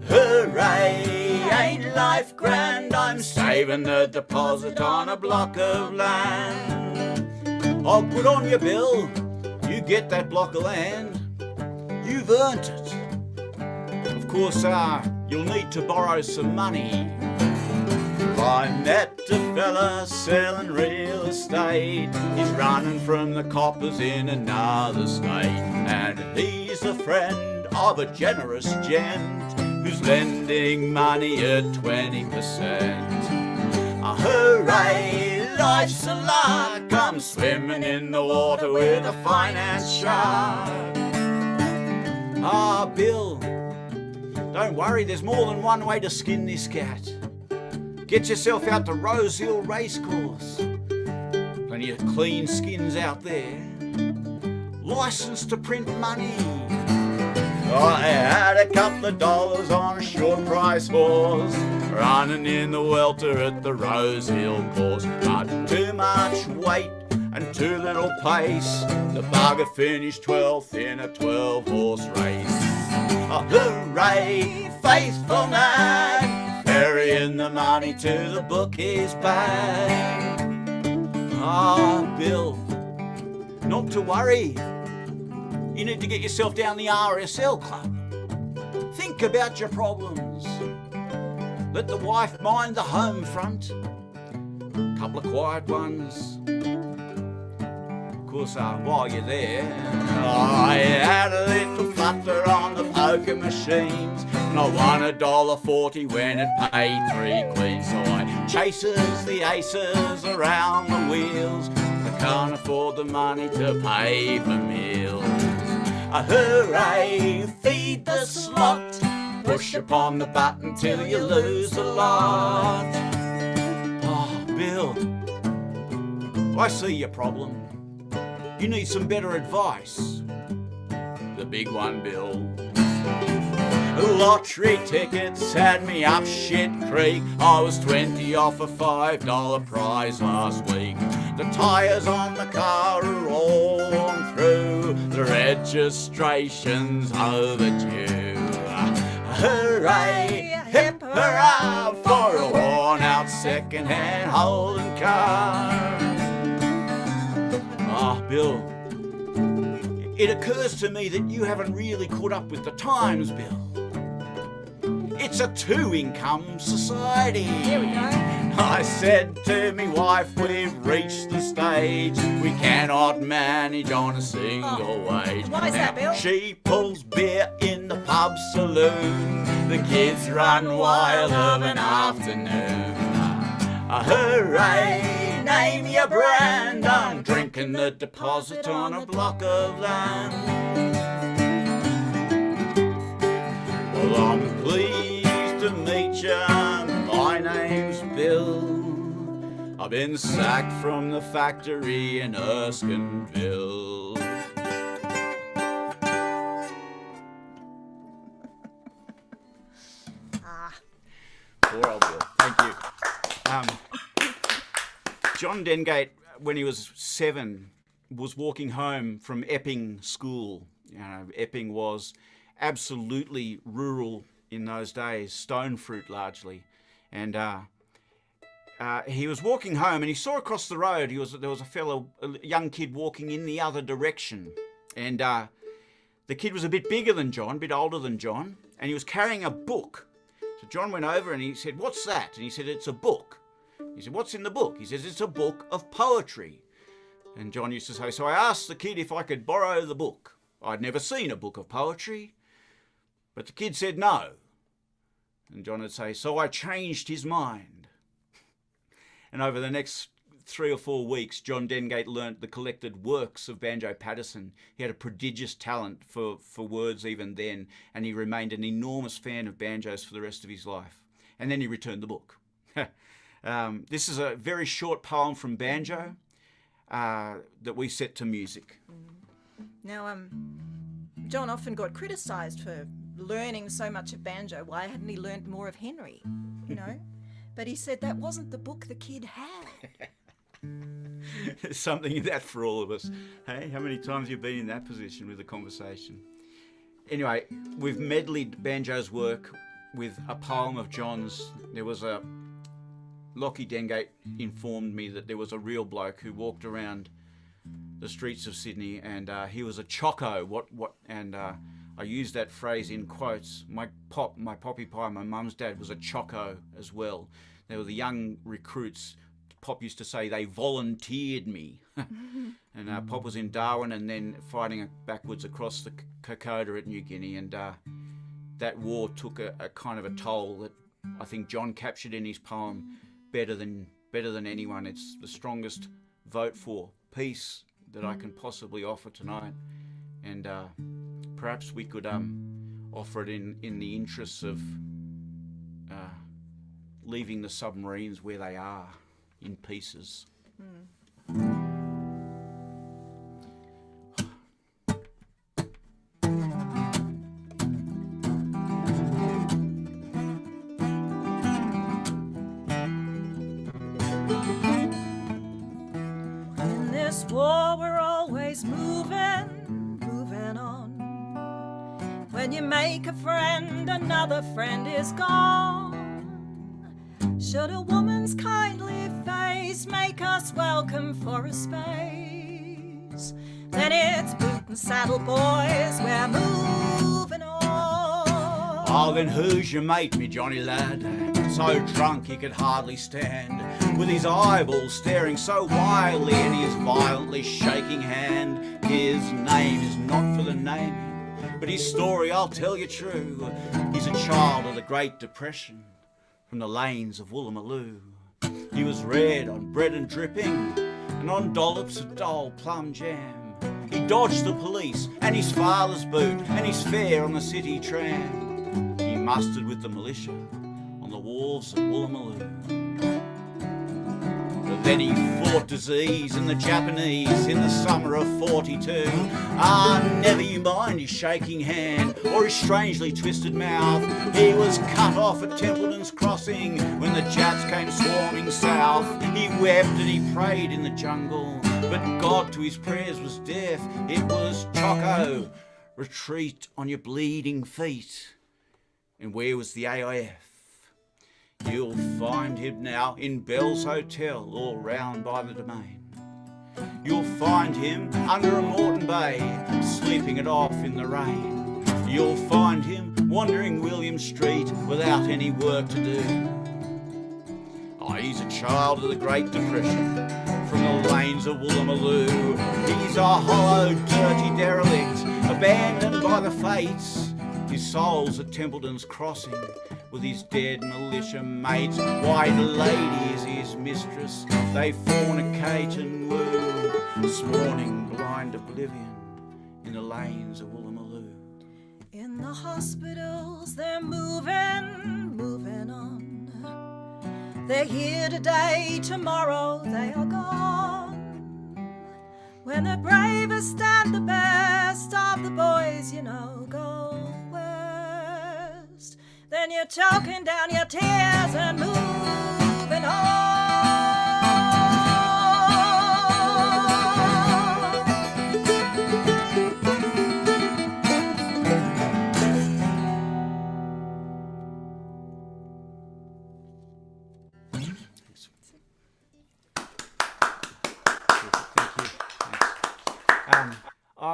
Hooray, ain't life grand, I'm saving the deposit on a block of land. Oh, good on you, Bill, you get that block of land, you've earned it. Of course, you'll need to borrow some money. I met a fella selling real estate. He's running from the coppers in another state, and he's a friend of a generous gent who's lending money at 20%. Hooray, life's a lark, I'm swimming in the water with a finance shark. Bill, don't worry, there's more than one way to skin this cat. Get yourself out to Rose Hill Racecourse. Plenty of clean skins out there. License to print money. I had a couple of dollars on a short price horse, running in the welter at the Rose Hill course. But too much weight and too little pace, the bugger finished 12th in a 12-horse race. Hooray, faithful man, ferrying the money to the bookie's bag. Bill, not to worry. You need to get yourself down the RSL club. Think about your problems. let the wife mind the home front. Couple of quiet ones. Of course, while you're there, I had a little flutter on the poker machines, and I won $1.40 when it paid 3 quid. So I chases the aces around the wheels. I can't afford the money to pay for meals. A hooray, feed the slot, push upon the button till you lose a lot. Oh, Bill, I see your problem. You need some better advice. The big one, Bill. Lottery tickets had me up shit creek. I was 20 off a $5 prize last week. The tyres on the car are all worn through. The registration's overdue. Hooray, hip hurrah for a worn out second-hand Holden car. Ah, Bill, it occurs to me that you haven't really caught up with the times, Bill. It's a 2-income society. Here we go. I said to me wife, we've reached the stage we cannot manage on a single wage. Why is that, Bill? She pulls beer in the pub saloon. The kids run wild of an afternoon. Hooray, name your brand. I'm drinking the deposit on a block of land. Well, I'm pleased to meet you. My name's Bill. I've been sacked from the factory in Erskineville. Poor old Bill. Thank you. John Dengate, when he was 7, was walking home from Epping School. You know, Epping was absolutely rural in those days, stone fruit largely. And he was walking home and he saw across the road, there was a young kid walking in the other direction. And the kid was a bit bigger than John, a bit older than John, and he was carrying a book. So John went over and he said, "What's that?" And he said, "It's a book." He said, "What's in the book?" He says, "It's a book of poetry." And John used to say, so I asked the kid if I could borrow the book. I'd never seen a book of poetry, but the kid said no. And John would say, so I changed his mind. And over the next 3 or 4 weeks, John Dengate learnt the collected works of Banjo Paterson. He had a prodigious talent for words even then, and he remained an enormous fan of banjos for the rest of his life. And then he returned the book. This is a very short poem from Banjo that we set to music. Now, John often got criticised for learning so much of banjo. Why hadn't he learnt more of Henry, you know? But he said that wasn't the book the kid had. There's something in that for all of us. Hey, how many times have you been in that position with a conversation? Anyway, we've medleyed Banjo's work with a poem of John's. There was a... Lockie Dengate informed me that there was a real bloke who walked around the streets of Sydney, and he was a choco. I use that phrase in quotes. My poppy pie, my mum's dad was a choco as well. They were the young recruits. Pop used to say they volunteered me. And Pop was in Darwin and then fighting backwards across the Kokoda at New Guinea, and that war took a kind of a toll that I think John captured in his poem better than anyone. It's the strongest vote for peace that I can possibly offer tonight, and perhaps we could offer it in the interests of leaving the submarines where they are, in pieces. In this war we're always moving on. When you make a friend, another friend is gone. Should a woman's kindly face make us welcome for a space, then it's boot and saddle, boys, we're moving on. Oh, then who's your mate, me Johnny lad? so drunk he could hardly stand, with his eyeballs staring so wildly and his violently shaking hand. His name is not for the naming, but his story I'll tell you true. He's a child of the Great Depression from the lanes of Woolloomooloo. He was reared on bread and dripping and on dollops of dull plum jam. He dodged the police and his father's boot and his fare on the city tram. He mustered with the militia on the wharves of Woolloomooloo. But then he fought disease and the Japanese in the summer of '42. Ah, never you mind his shaking hand or his strangely twisted mouth. He was cut off at Templeton's Crossing when the Jats came swarming south. He wept and he prayed in the jungle, but God to his prayers was deaf. It was Choco, retreat on your bleeding feet. And where was the AIF? You'll find him now in Bell's Hotel or round by the Domain. You'll find him under a Moreton Bay, sleeping it off in the rain. You'll find him wandering William Street without any work to do. Oh, he's a child of the Great Depression from the lanes of Woolloomooloo. He's a hollow, dirty derelict, abandoned by the fates. His soul's at Templeton's Crossing with his dead militia mates. White lady is his mistress, they fornicate and woo, sworning blind oblivion in the lanes of Woolloomooloo. In the hospitals they're moving on. They're here today, tomorrow they are gone. When the bravest and the best of the boys, you know, go west, then you're choking down your tears and moving on.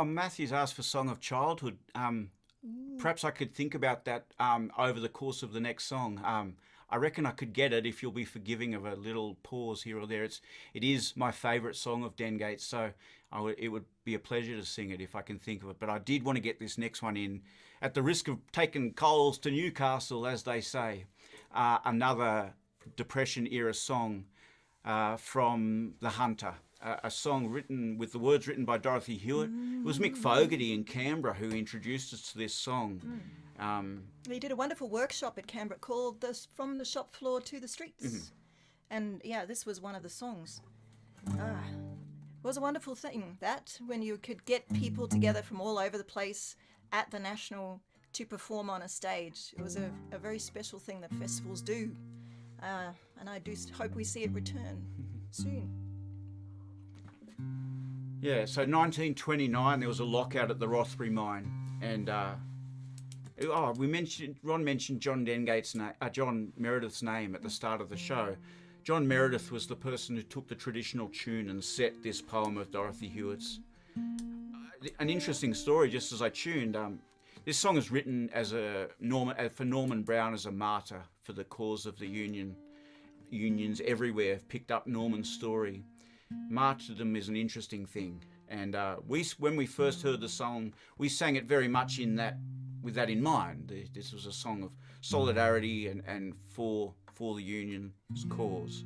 Matthew's asked for Song of Childhood. Perhaps I could think about that over the course of the next song. I reckon I could get it if you'll be forgiving of a little pause here or there. It is my favourite song of Dengate, so it would be a pleasure to sing it if I can think of it. But I did want to get this next one in, at the risk of taking coals to Newcastle, as they say. Another Depression-era song from The Hunter. A song written with the words written by Dorothy Hewett. It was Mick Fogarty in Canberra who introduced us to this song. He did a wonderful workshop at Canberra called From the Shop Floor to the Streets. And yeah, this was one of the songs. It was a wonderful thing, that, when you could get people together from all over the place at the National to perform on a stage. It was a very special thing that festivals do. And I do hope we see it return soon. Yeah, so 1929, there was a lockout at the Rothbury mine, and Ron mentioned John Meredith's name at the start of the show. John Meredith was the person who took the traditional tune and set this poem of Dorothy Hewett's. An interesting story, just as I tuned, this song is written as for Norman Brown as a martyr for the cause of the unions everywhere have picked up Norman's story. Martyrdom is an interesting thing, and when we first heard the song, we sang it very much with that in mind. This was a song of solidarity and for the union's cause.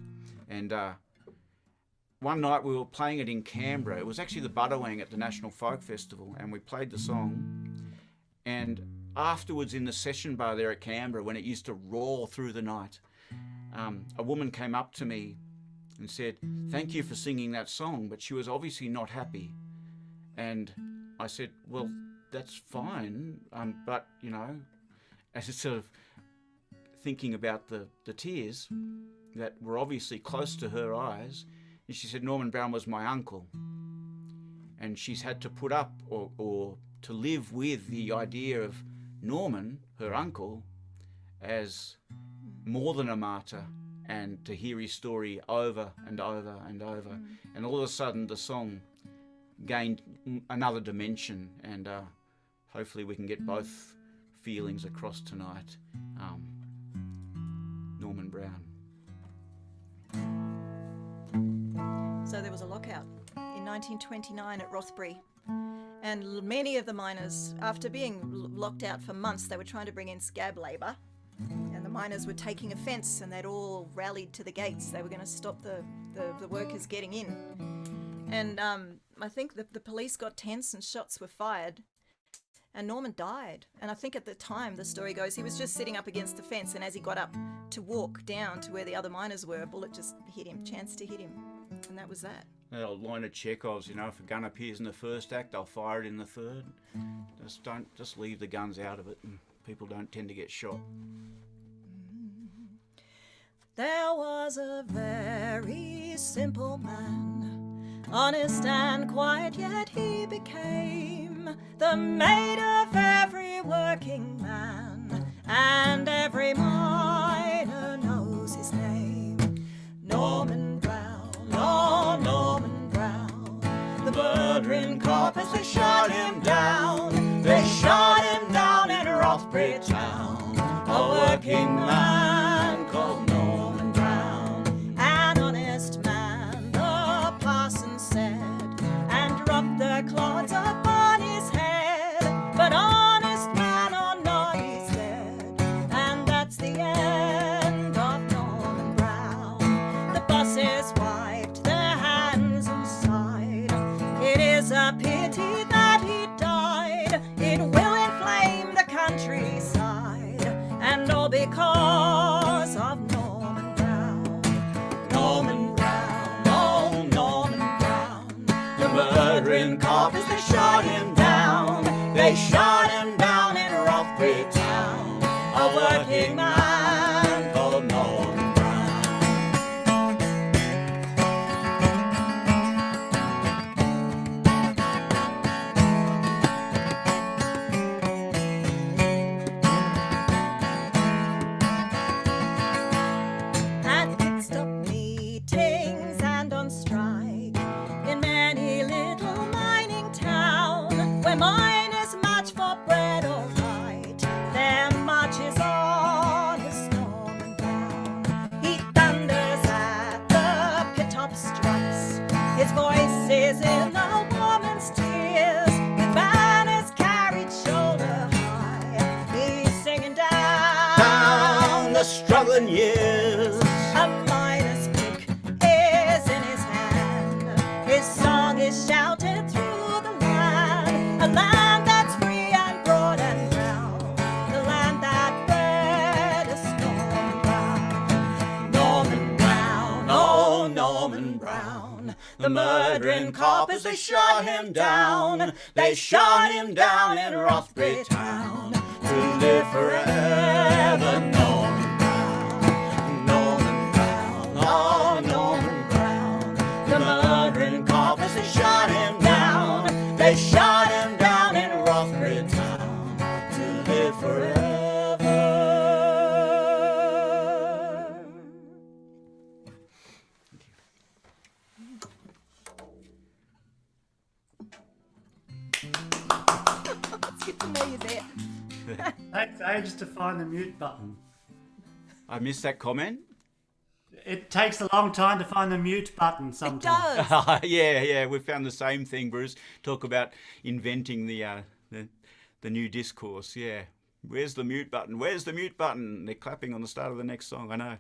And one night we were playing it in Canberra. It was actually the Buttawang at the National Folk Festival, and we played the song. And afterwards, in the session bar there at Canberra, when it used to roar through the night, a woman came up to me and said, "Thank you for singing that song," but she was obviously not happy. And I said, "Well, that's fine, but, you know," as it's sort of thinking about the tears that were obviously close to her eyes, and she said, "Norman Brown was my uncle." And she's had to put up or to live with the idea of Norman, her uncle, as more than a martyr, and to hear his story over and over and over. And all of a sudden the song gained another dimension, and hopefully we can get both feelings across tonight. Norman Brown. So there was a lockout in 1929 at Rothbury, and many of the miners, after being locked out for months, they were trying to bring in scab labour, and the miners were taking offence, and they'd all rallied to the gates. They were going to stop the workers getting in. And I think the police got tense and shots were fired, and Norman died. And I think at the time, the story goes, he was just sitting up against the fence, and as he got up to walk down to where the other miners were, a bullet just hit him, chanced to hit him. And that was that. That old line of Chekhov's, you know, if a gun appears in the first act, they'll fire it in the third. Just leave the guns out of it, and people don't tend to get shot. There was a very simple man, honest and quiet, yet he became the mate of every working man, and every miner knows his name. Norman Brown, oh Norman Brown, the murdering coppers, they shot him down. They shot him down in Rothbury town, a working man called Norman Brown. An honest man, the parson said, and dropped the clods upon his head. But honest man, oh no, he's dead, and that's the end of Norman Brown. The bosses wiped their hands and sighed. It is a pity that he died. It will inflame the countryside, and all because of Norman Brown. Norman Brown, oh Norman Brown, the murdering coppers, they shot him down. They shot him down in Rothbury town, a working man called Norman Brown. At pit-stop meetings and on strike, in many little mining town, where miners march for bread or right, their march is honest Norman Brown. He thunders at the pit-top strikes, his voice is in the woman's tears, with banners carried shoulder high, he's singing down the struggling years. A miner's pick is in his hand, his song is shouted through the land, a land that's free and broad and brown, the land that bred us Norman Brown. Norman Brown, oh Norman Brown, the murdering coppers, they shot him down. They shot him down in Rothbury town, to live forever Norman Brown. Norman Brown, oh Norman Brown, the murdering coppers, they shot him down. They shot him down in Rothbury town, to live forever. It's good to know you're there. Takes ages to find the mute button. I missed that comment. It takes a long time to find the mute button It sometimes. does. Yeah, we found the same thing, Bruce. Talk about inventing the new discourse. Yeah, where's the mute button? Where's the mute button? They're clapping on the start of the next song. I know.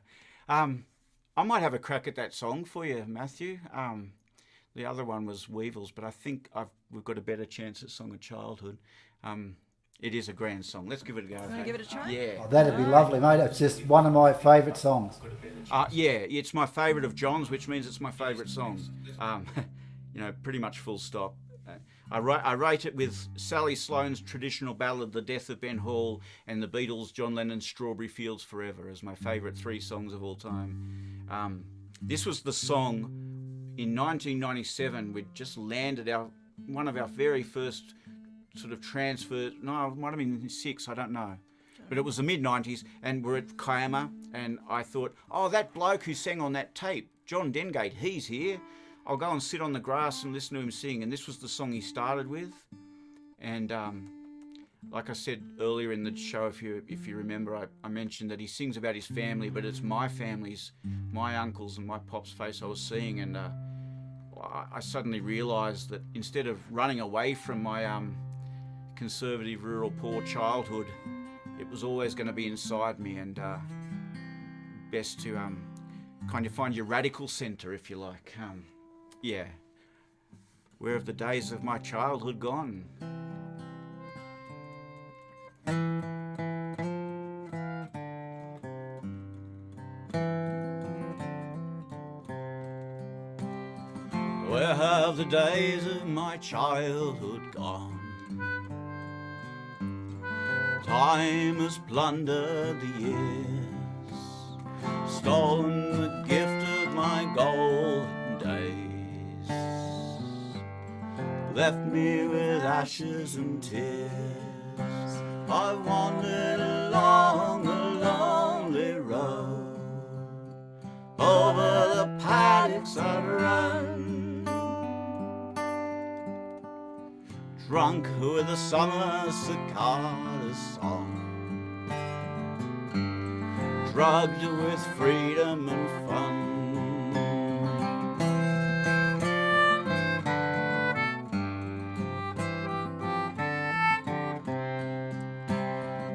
I might have a crack at that song for you, Matthew. The other one was Weevils, but I think we've got a better chance at Song of Childhood. It is a grand song. Let's give it a go. Want to give it a try? Yeah. Oh, that'd be lovely, mate. It's just one of my favourite songs. Yeah, it's my favourite of John's, which means it's my favourite song. You know, pretty much full stop. I rate it with Sally Sloan's traditional ballad, The Death of Ben Hall, and the Beatles' John Lennon's Strawberry Fields Forever as my favourite 3 songs of all time. This was the song in 1997. We'd just landed one of our very first sort of transfer. No, it might have been 6, I don't know. But it was the mid-90s, and we're at Kiama, and I thought, oh, that bloke who sang on that tape, John Dengate, he's here. I'll go and sit on the grass and listen to him sing. And this was the song he started with. And like I said earlier in the show, if you remember, I mentioned that he sings about his family, but it's my family's, my uncles and my pop's face I was seeing, and I suddenly realised that instead of running away from my conservative, rural, poor childhood, it was always going to be inside me, and best to kind of find your radical centre, if you like. Yeah. Where have the days of my childhood gone? Where have the days of my childhood gone? Time has plundered the years, stolen the gift of my golden days, left me with ashes and tears. I wandered along a lonely road, over the paddocks I'd run, drunk with the summer cicada's song, drugged with freedom and fun.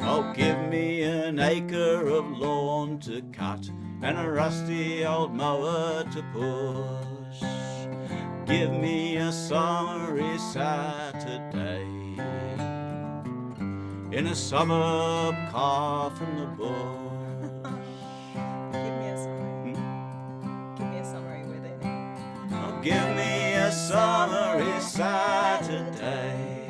Oh, give me an acre of lawn to cut and a rusty old mower to push. Give me a summery Saturday in a suburb car from the bush. Give me a summary. Give me a summary with it. Oh, give me a summery Saturday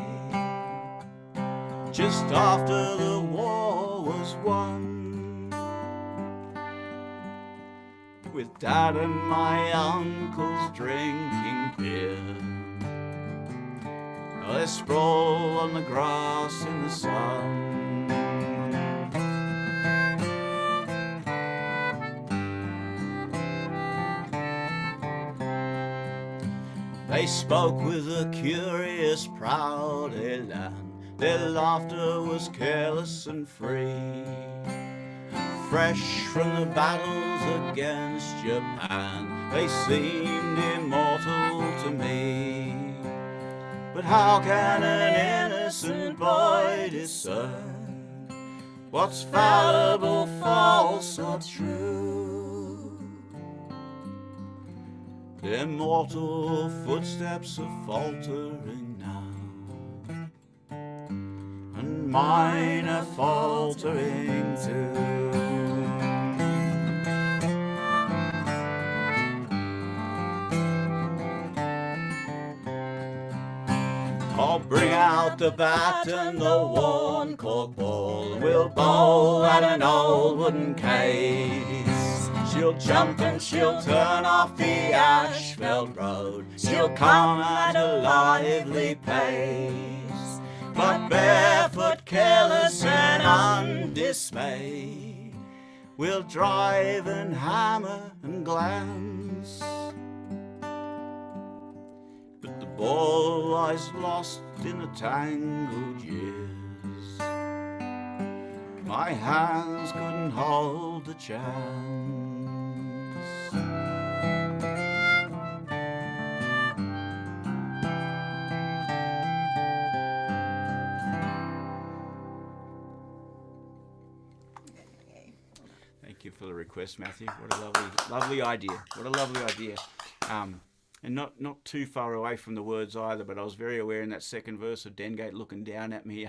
just after the war was won, with Dad and my uncles drinking beer. They sprawl on the grass in the sun. They spoke with a curious, proud elan. Their laughter was careless and free, fresh from the battles against Japan. They seemed immortal to me. But how can an innocent boy discern what's fallible, false or true? Their mortal footsteps are faltering now, and mine are faltering too. I'll bring out the bat and the worn cork ball, and we'll bowl at an old wooden case. She'll jump and she'll turn off the asphalt road, she'll come at a lively pace, but barefoot, careless and undismayed, we'll drive and hammer and glance. Ball lies lost in the tangled years, my hands couldn't hold the chance. Thank you for the request, Matthew. What a lovely idea. What a lovely idea. And not too far away from the words either, but I was very aware in that second verse of Dengate looking down at me,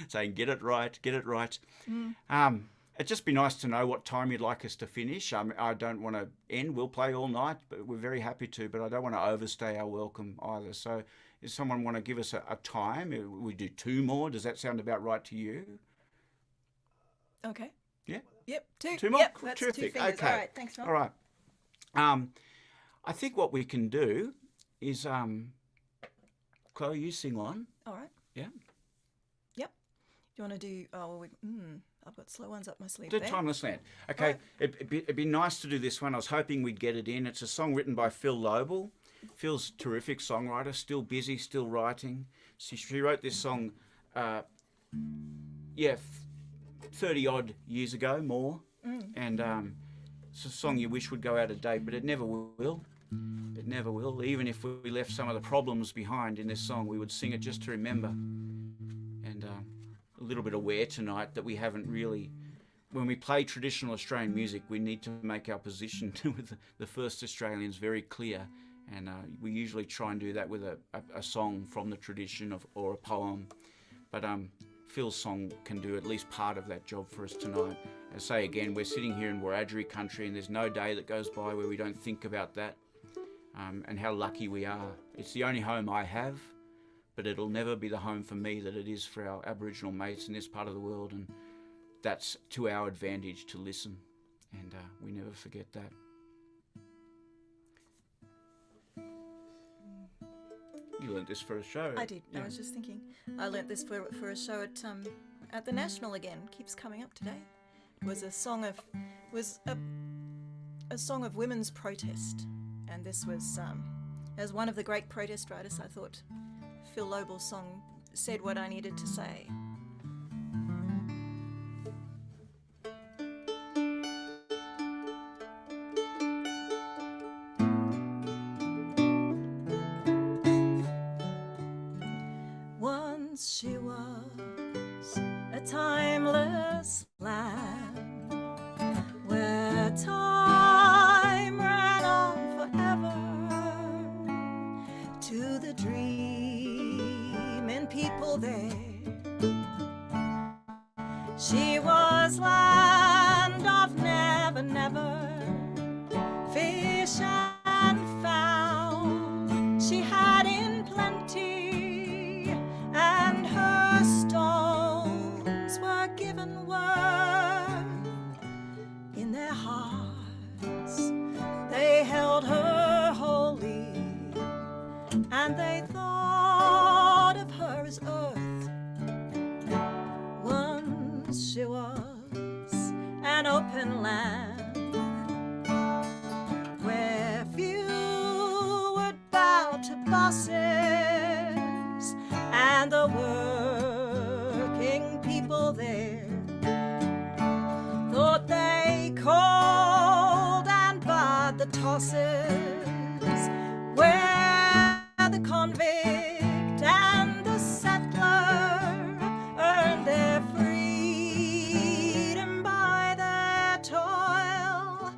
saying, get it right, get it right. It'd just be nice to know what time you'd like us to finish. I don't want to end. We'll play all night, but we're very happy to, but I don't want to overstay our welcome either. So if someone want to give us a time, we do 2 more. Does that sound about right to you? Okay. Yeah? Yep, 2. 2 more? Yep, that's Terrific. 2 fingers. Okay. All right, thanks, Rob. All right. I think what we can do is, Chloe, you sing one. All right. Yeah. Yep. Do you want to do? Oh, well, I've got slow ones up my sleeve. Do there. Timeless Land. Okay. Right. It'd be nice to do this one. I was hoping we'd get it in. It's a song written by Phyl Lobl. Phil's a terrific songwriter, still busy, still writing. She wrote this song 30 odd years ago, more. And it's a song you wish would go out of date, but it never will. It never will. Even if we left some of the problems behind in this song, we would sing it just to remember. And a little bit aware tonight that we haven't really, when we play traditional Australian music, we need to make our position with the first Australians very clear. And we usually try and do that with a song from the tradition or a poem. But Phil's song can do at least part of that job for us tonight. I say again, we're sitting here in Wiradjuri country, and there's no day that goes by where we don't think about that and how lucky we are. It's the only home I have, but it'll never be the home for me that it is for our Aboriginal mates in this part of the world, and that's to our advantage to listen, and we never forget that. You learnt this for a show. I did. Yeah. I was just thinking. I learnt this for a show at the National again. Keeps coming up today. It was a song of women's protest, and this was as one of the great protest writers. I thought Phyl Lobl's song said what I needed to say. She was a timeless land where time ran on forever to the dreaming people there. She was land of never, never, fish and fowl she had in plenty, and her stones were given worth in their hearts. They held her holy, and they thought of her as earth. Once she was an open land where few would bow to bosses, and the working people there thought they called and barred the tosses, where the convict and the settler earned their freedom by their toil,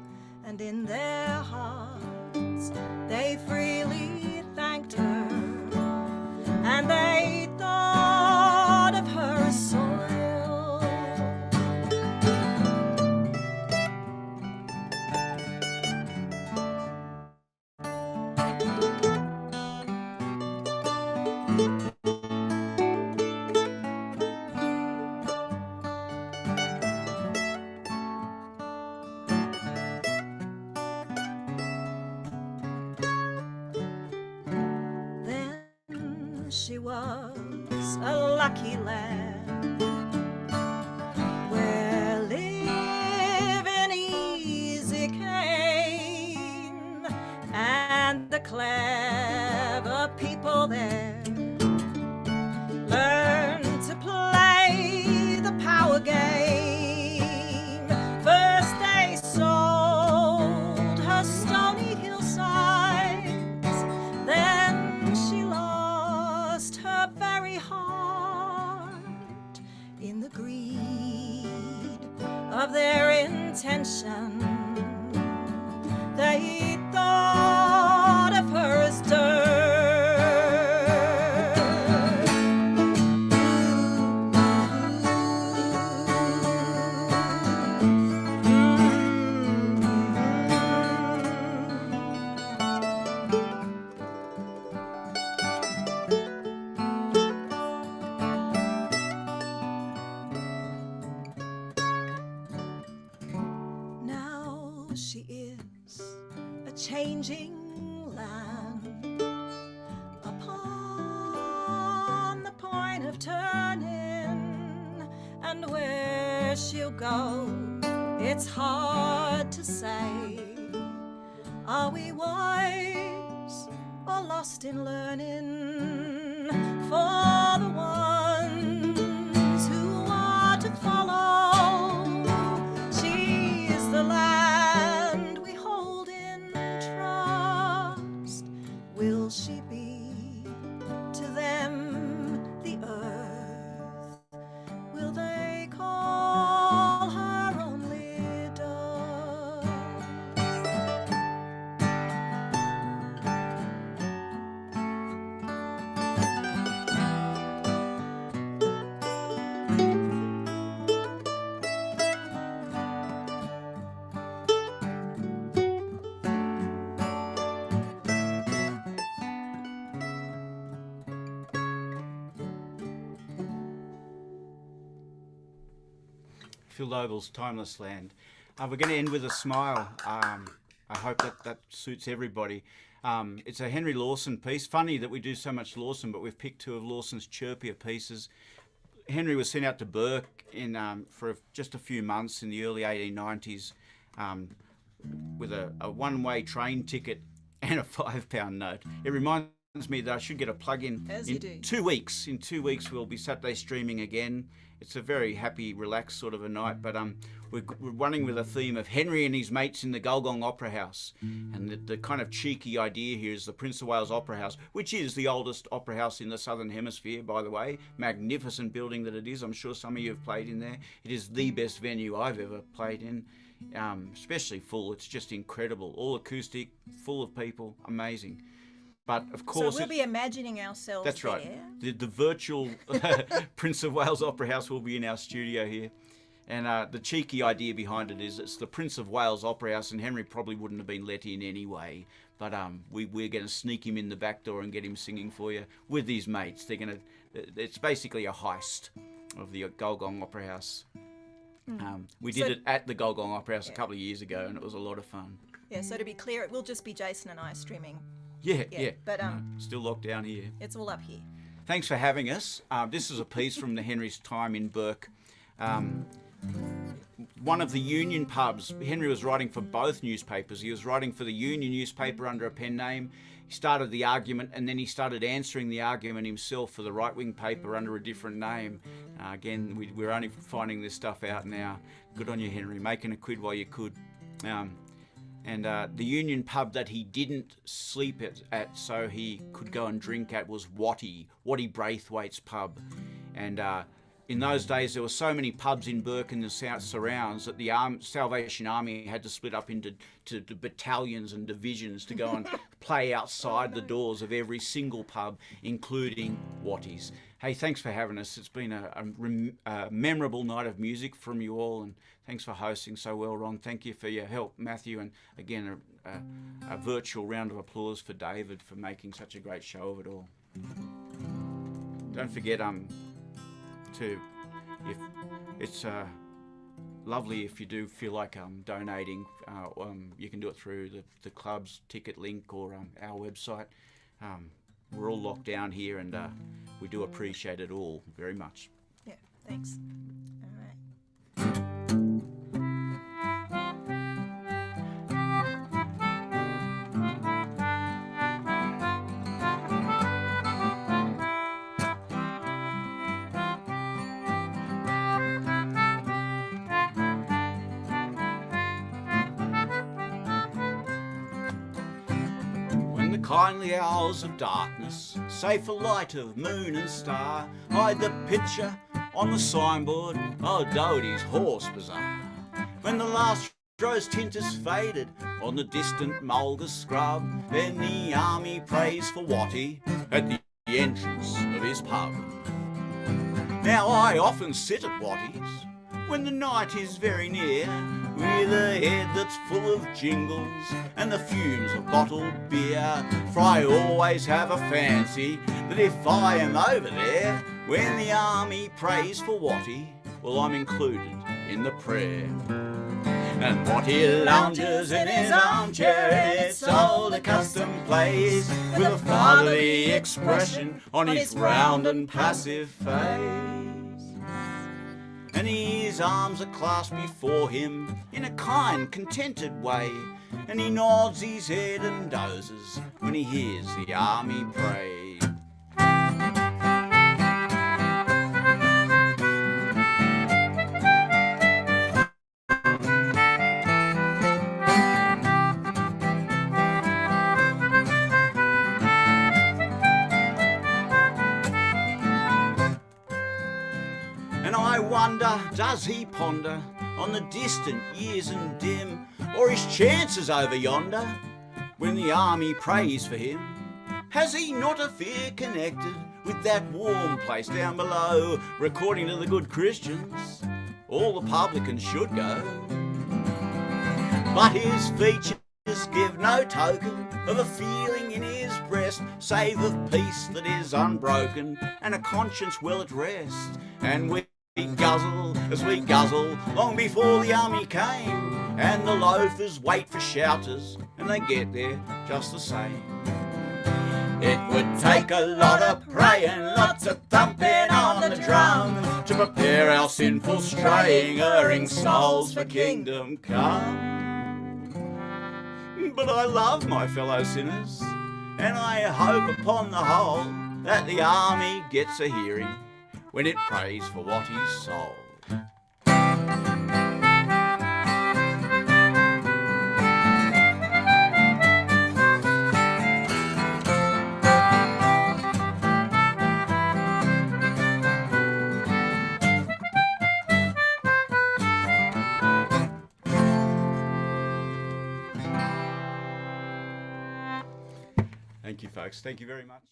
and in their hearts they freely thanked her, and they thought of her as soil. Then she was a lucky land where living easy came, and the clever people there learned to play the power game. First they sold her stony hillsides, then she lost her very heart in the greed of their intention. They thought of her as dirt. Now she is a changing land upon the point of turning, and where she'll go, it's hard to say. Are we wise or lost in learning? For the ones who Phyl Lobl's Timeless Land. We're going to end with a smile. I hope that suits everybody. It's a Henry Lawson piece. Funny that we do so much Lawson, but we've picked two of Lawson's chirpier pieces. Henry was sent out to Burke for just a few months in the early 1890s with a one-way train ticket and a £5 note. It reminds me that I should get a plug-in in 2 weeks. In 2 weeks, we'll be Saturday streaming again. It's a very happy, relaxed sort of a night, but we're running with a theme of Henry and his mates in the Gulgong Opera House. And the kind of cheeky idea here is the Prince of Wales Opera House, which is the oldest opera house in the Southern Hemisphere, by the way. Magnificent building that it is. I'm sure some of you have played in there. It is the best venue I've ever played in, especially full. It's just incredible. All acoustic, full of people, amazing. But of course, so we'll be imagining ourselves. That's right. There. The virtual Prince of Wales Opera House will be in our studio here, and the cheeky idea behind it is it's the Prince of Wales Opera House, and Henry probably wouldn't have been let in anyway. But we're going to sneak him in the back door and get him singing for you with his mates. They're going to. It's basically a heist of the Gulgong Opera House. We did it at the Gulgong Opera House a couple of years ago, and it was a lot of fun. Yeah. So to be clear, it will just be Jason and I streaming. Yeah. But still locked down here. It's all up here. Thanks for having us. This is a piece from the Henry's time in Burke. One of the Union pubs. Henry was writing for both newspapers. He was writing for the Union newspaper under a pen name. He started the argument, and then he started answering the argument himself for the right-wing paper under a different name. Again, we're only finding this stuff out now. Good on you, Henry, making a quid while you could. And the Union pub that he didn't sleep at so he could go and drink at was Watty Braithwaite's pub. And in those days, there were so many pubs in Burke and the surrounds that the Salvation Army had to split up into battalions and divisions to go and play outside the doors of every single pub, including Watty's. Hey, thanks for having us. It's been a memorable night of music from you all, and thanks for hosting so well, Ron. Thank you for your help, Matthew, and again, a virtual round of applause for David for making such a great show of it all. Don't forget if it's lovely if you do feel like donating, you can do it through the club's ticket link or our website. We're all locked down here, and we do appreciate it all very much. Yeah, thanks. All right. Kindly hours of darkness, safe for light of moon and star, hide the picture on the signboard, oh Doty's horse bazaar. When the last rose tint has faded on the distant mulga scrub, then the army prays for Watty at the entrance of his pub. Now I often sit at Watty's when the night is very near, with a head that's full of jingles and the fumes of bottled beer. For I always have a fancy that if I am over there when the army prays for Watty, well, I'm included in the prayer. And Watty lounges in his armchair in its old accustomed place, with a fatherly expression on his round and passive face. And his arms are clasped before him in a kind, contented way, and he nods his head and dozes when he hears the army pray. Does he ponder on the distant years and dim, or his chances over yonder when the army prays for him? Has he not a fear connected with that warm place down below, where according to the good Christians all the publicans should go? But his features give no token of a feeling in his breast, save of peace that is unbroken and a conscience well at rest. And with as we guzzle, long before the army came. And the loafers wait for shouters, and they get there just the same. It would take a lot of praying, lots of thumping on the drum, to prepare our sinful straying, erring souls for kingdom come. But I love my fellow sinners, and I hope upon the whole that the army gets a hearing when it prays for Watty's soul. Thank you, folks. Thank you very much.